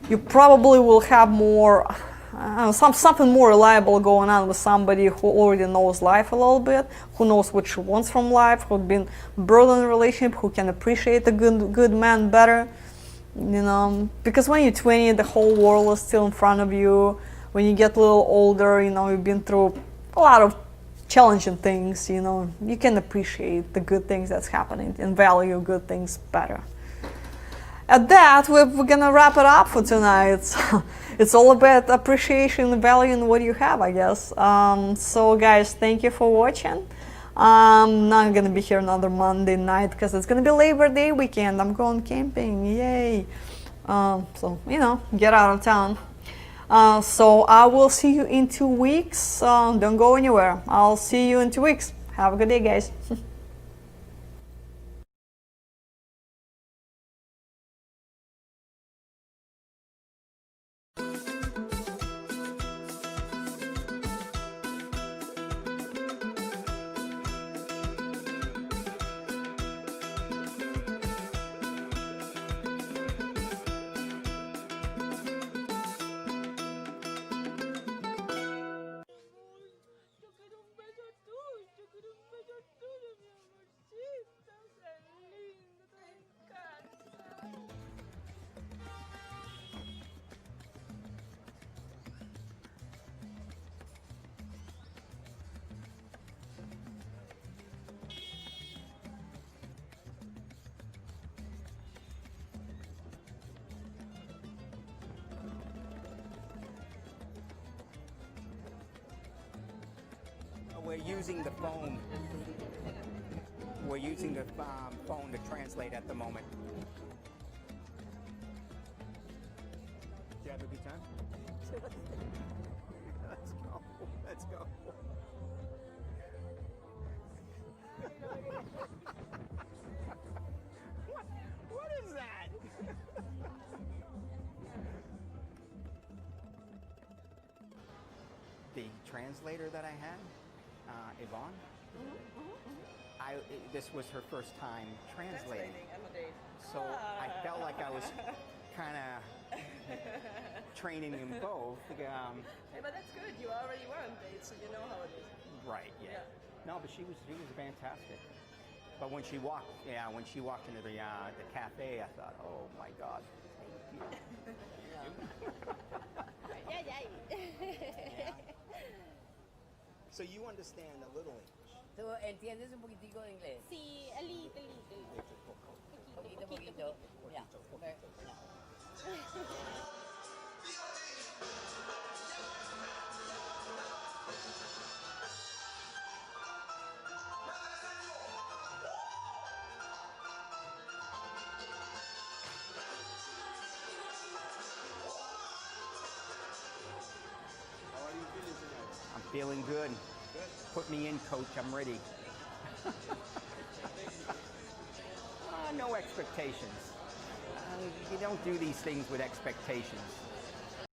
you probably will have more, something more reliable going on with somebody who already knows life a little bit, who knows what she wants from life, who's been burdened in a relationship, who can appreciate a good man better. Because when you're 20, the whole world is still in front of you. When you get a little older, you've been through a lot of challenging things, you can appreciate the good things that's happening and value good things better. At that, we're gonna wrap it up for tonight. It's all about appreciation and valuing what you have, I guess. So guys, thank you for watching. I'm not gonna be here another Monday night because it's gonna be Labor Day weekend. I'm going camping, yay. So, get out of town. So I will see you in 2 weeks. Don't go anywhere. I'll see you in 2 weeks. Have a good day, guys. we're using the phone. We're using the phone to translate at the moment. Did you have a good time? Let's go. Let's go. What is that? The translator that I had, Yvonne, this was her first time translating. So I felt like I was kind of training them both. Hey, but that's good. You already were on dates, so you know how it is. Right. Yeah. No, but she was fantastic. But when she walked into the cafe, I thought, oh my God. Thank you. So you understand a little English. ¿Tú entiendes un poquitico de inglés? Sí, a little. Poquito. Yeah. Okay. How are you feeling tonight? I'm feeling good. Put me in, coach. I'm ready. No expectations. You don't do these things with expectations.